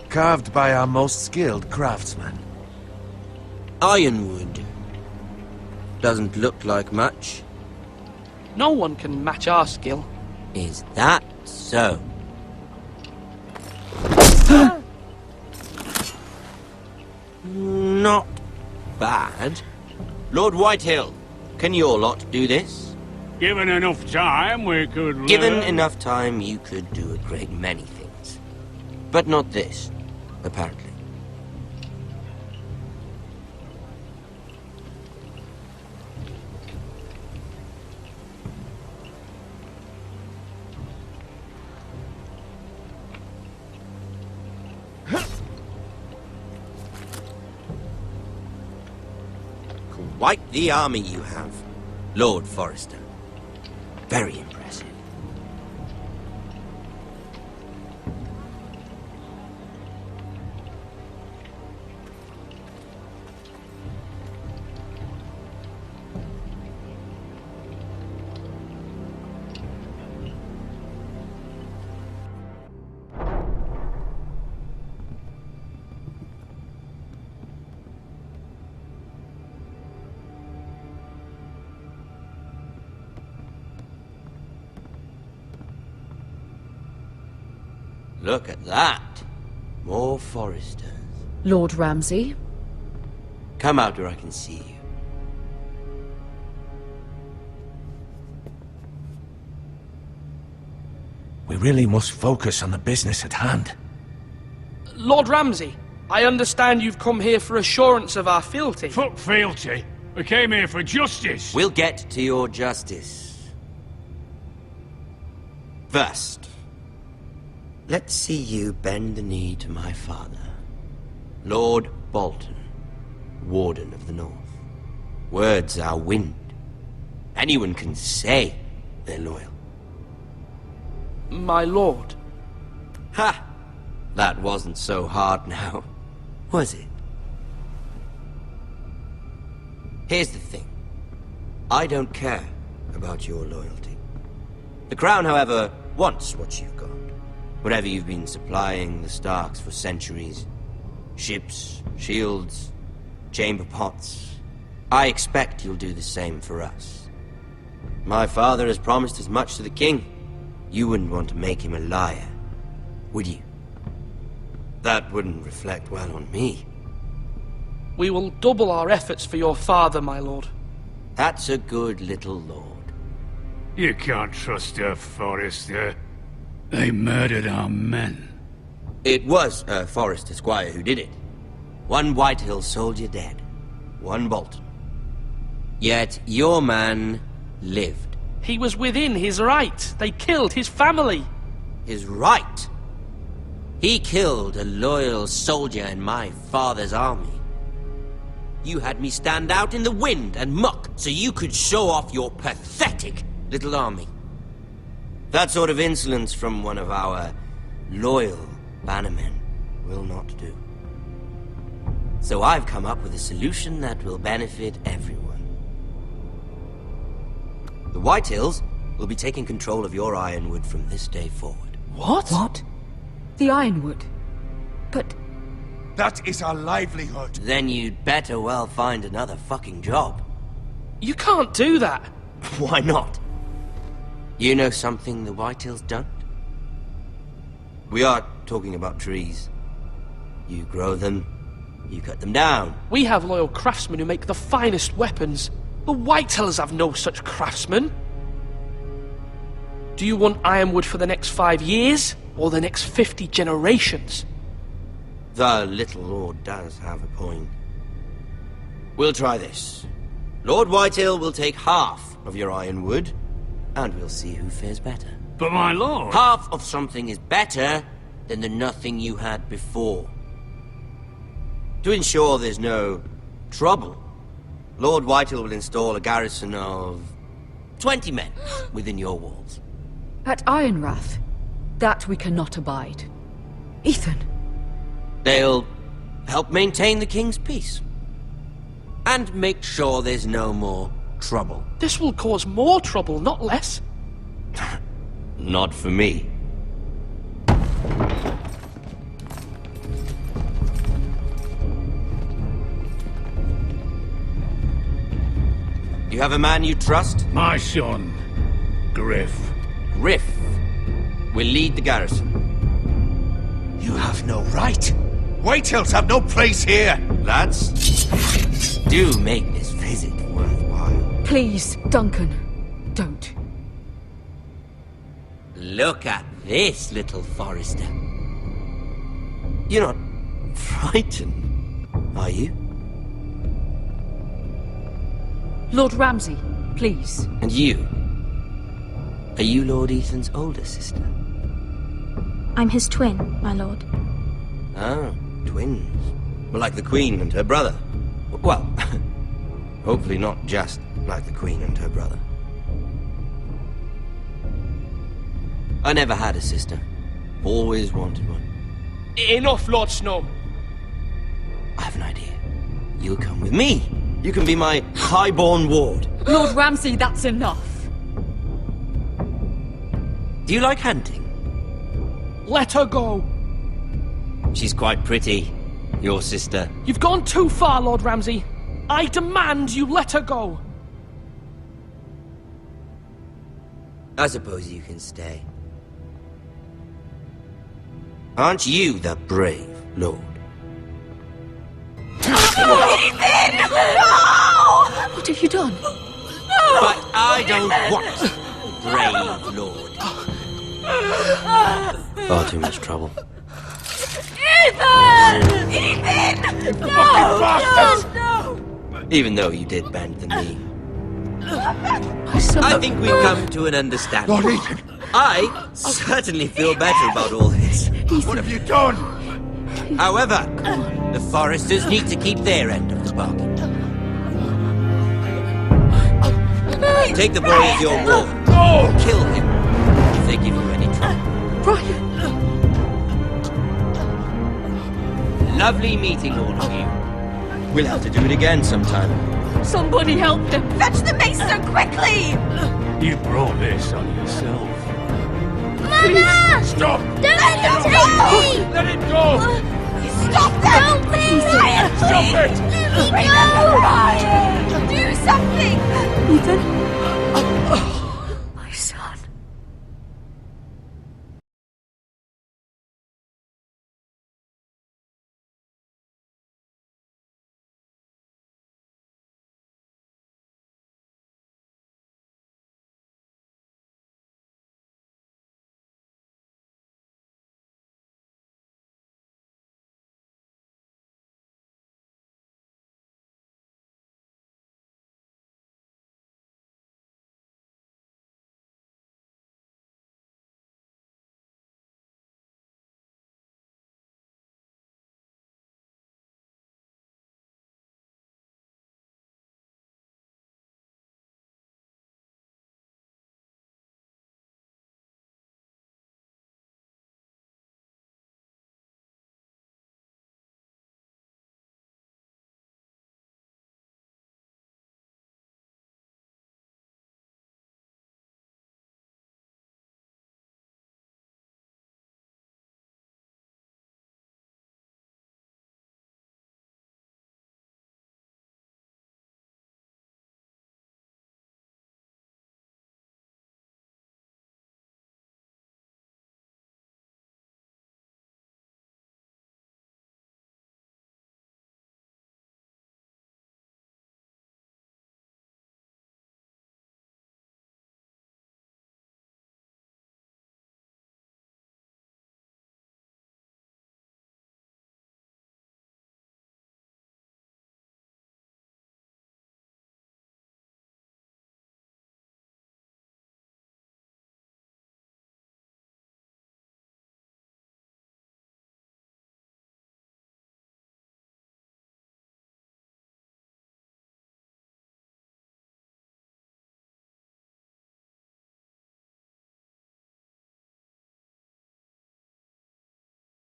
Carved by our most skilled craftsman. Ironwood. Doesn't look like much. No one can match our skill. Is that so? Not bad. Lord Whitehill, can your lot do this? Given enough time, we could... Given enough time, you could do a great many things. But not this, apparently. Quite the army you have, Lord Forrester. Very impressive. Look at that. More Forresters. Lord Ramsay? Come out where I can see you. We really must focus on the business at hand. Lord Ramsay, I understand you've come here for assurance of our fealty. Fuck fealty. We came here for justice. We'll get to your justice. First, let's see you bend the knee to my father, Lord Bolton, Warden of the North. Words are wind. Anyone can say they're loyal. My lord. Ha! That wasn't so hard now, was it? Here's the thing. I don't care about your loyalty. The Crown, however, wants what you've got. Whatever you've been supplying the Starks for centuries. Ships, shields, chamber pots. I expect you'll do the same for us. My father has promised as much to the king. You wouldn't want to make him a liar, would you? That wouldn't reflect well on me. We will double our efforts for your father, my lord. That's a good little lord. You can't trust her, Forrester. They murdered our men. It was a Forrester squire who did it. One Whitehill soldier dead. One Bolton. Yet your man lived. He was within his right. They killed his family. His right? He killed a loyal soldier in my father's army. You had me stand out in the wind and muck so you could show off your pathetic little army. That sort of insolence from one of our loyal bannermen will not do. So I've come up with a solution that will benefit everyone. The Whitehills will be taking control of your Ironwood from this day forward. What? What? The Ironwood? But... That is our livelihood. Then you'd better well find another fucking job. You can't do that. Why not? You know something the Whitehills don't? We are talking about trees. You grow them, you cut them down. We have loyal craftsmen who make the finest weapons. The Whitehills have no such craftsmen. Do you want Ironwood for the next 5 years, or the next 50 generations? The little lord does have a point. We'll try this. Lord Whitehill will take half of your Ironwood, and we'll see who fares better. But my lord... Half of something is better than the nothing you had before. To ensure there's no trouble, Lord Whitehill will install a garrison of 20 men within your walls. At Ironrath? That we cannot abide. Ethan! They'll help maintain the king's peace. And make sure there's no more trouble. This will cause more trouble, not less. Not for me. You have a man you trust? My son, Griff. Griff will lead the garrison. You have no right. Whitehills have no place here. Lads, do make this visit worthwhile. Please, Duncan. Don't. Look at this, little Forrester. You're not frightened, are you? Lord Ramsay, please. And you? Are you Lord Ethan's older sister? I'm his twin, my lord. Ah, twins. Well, like the Queen and her brother. Well, hopefully not just like the Queen and her brother. I never had a sister. Always wanted one. Enough, Lord Snow. I have an idea. You'll come with me. You can be my highborn ward. Lord Ramsay, that's enough. Do you like hunting? Let her go. She's quite pretty, your sister. You've gone too far, Lord Ramsay. I demand you let her go. I suppose you can stay. Aren't you the brave lord? Ethan! No! What have you done? But I don't want brave lord. Far too much trouble. Ethan! Ethan! No! Even though you did bend the knee. I think we've come to an understanding. Lord Ethan! I certainly feel better about all this. What have you done? However, the Forresters need to keep their end of the bargain. Take the boy as your ward. Kill him if they give you any trouble. Brian! Lovely meeting all of you. We'll have to do it again sometime. Somebody help them! Fetch the mace so quickly! You brought this on yourself. Mama! Stop! Don't let him take me! Let it go! Stop them! Please! Brian, Stop it! Let me Bring go! them, Brian! Do something! Ethan?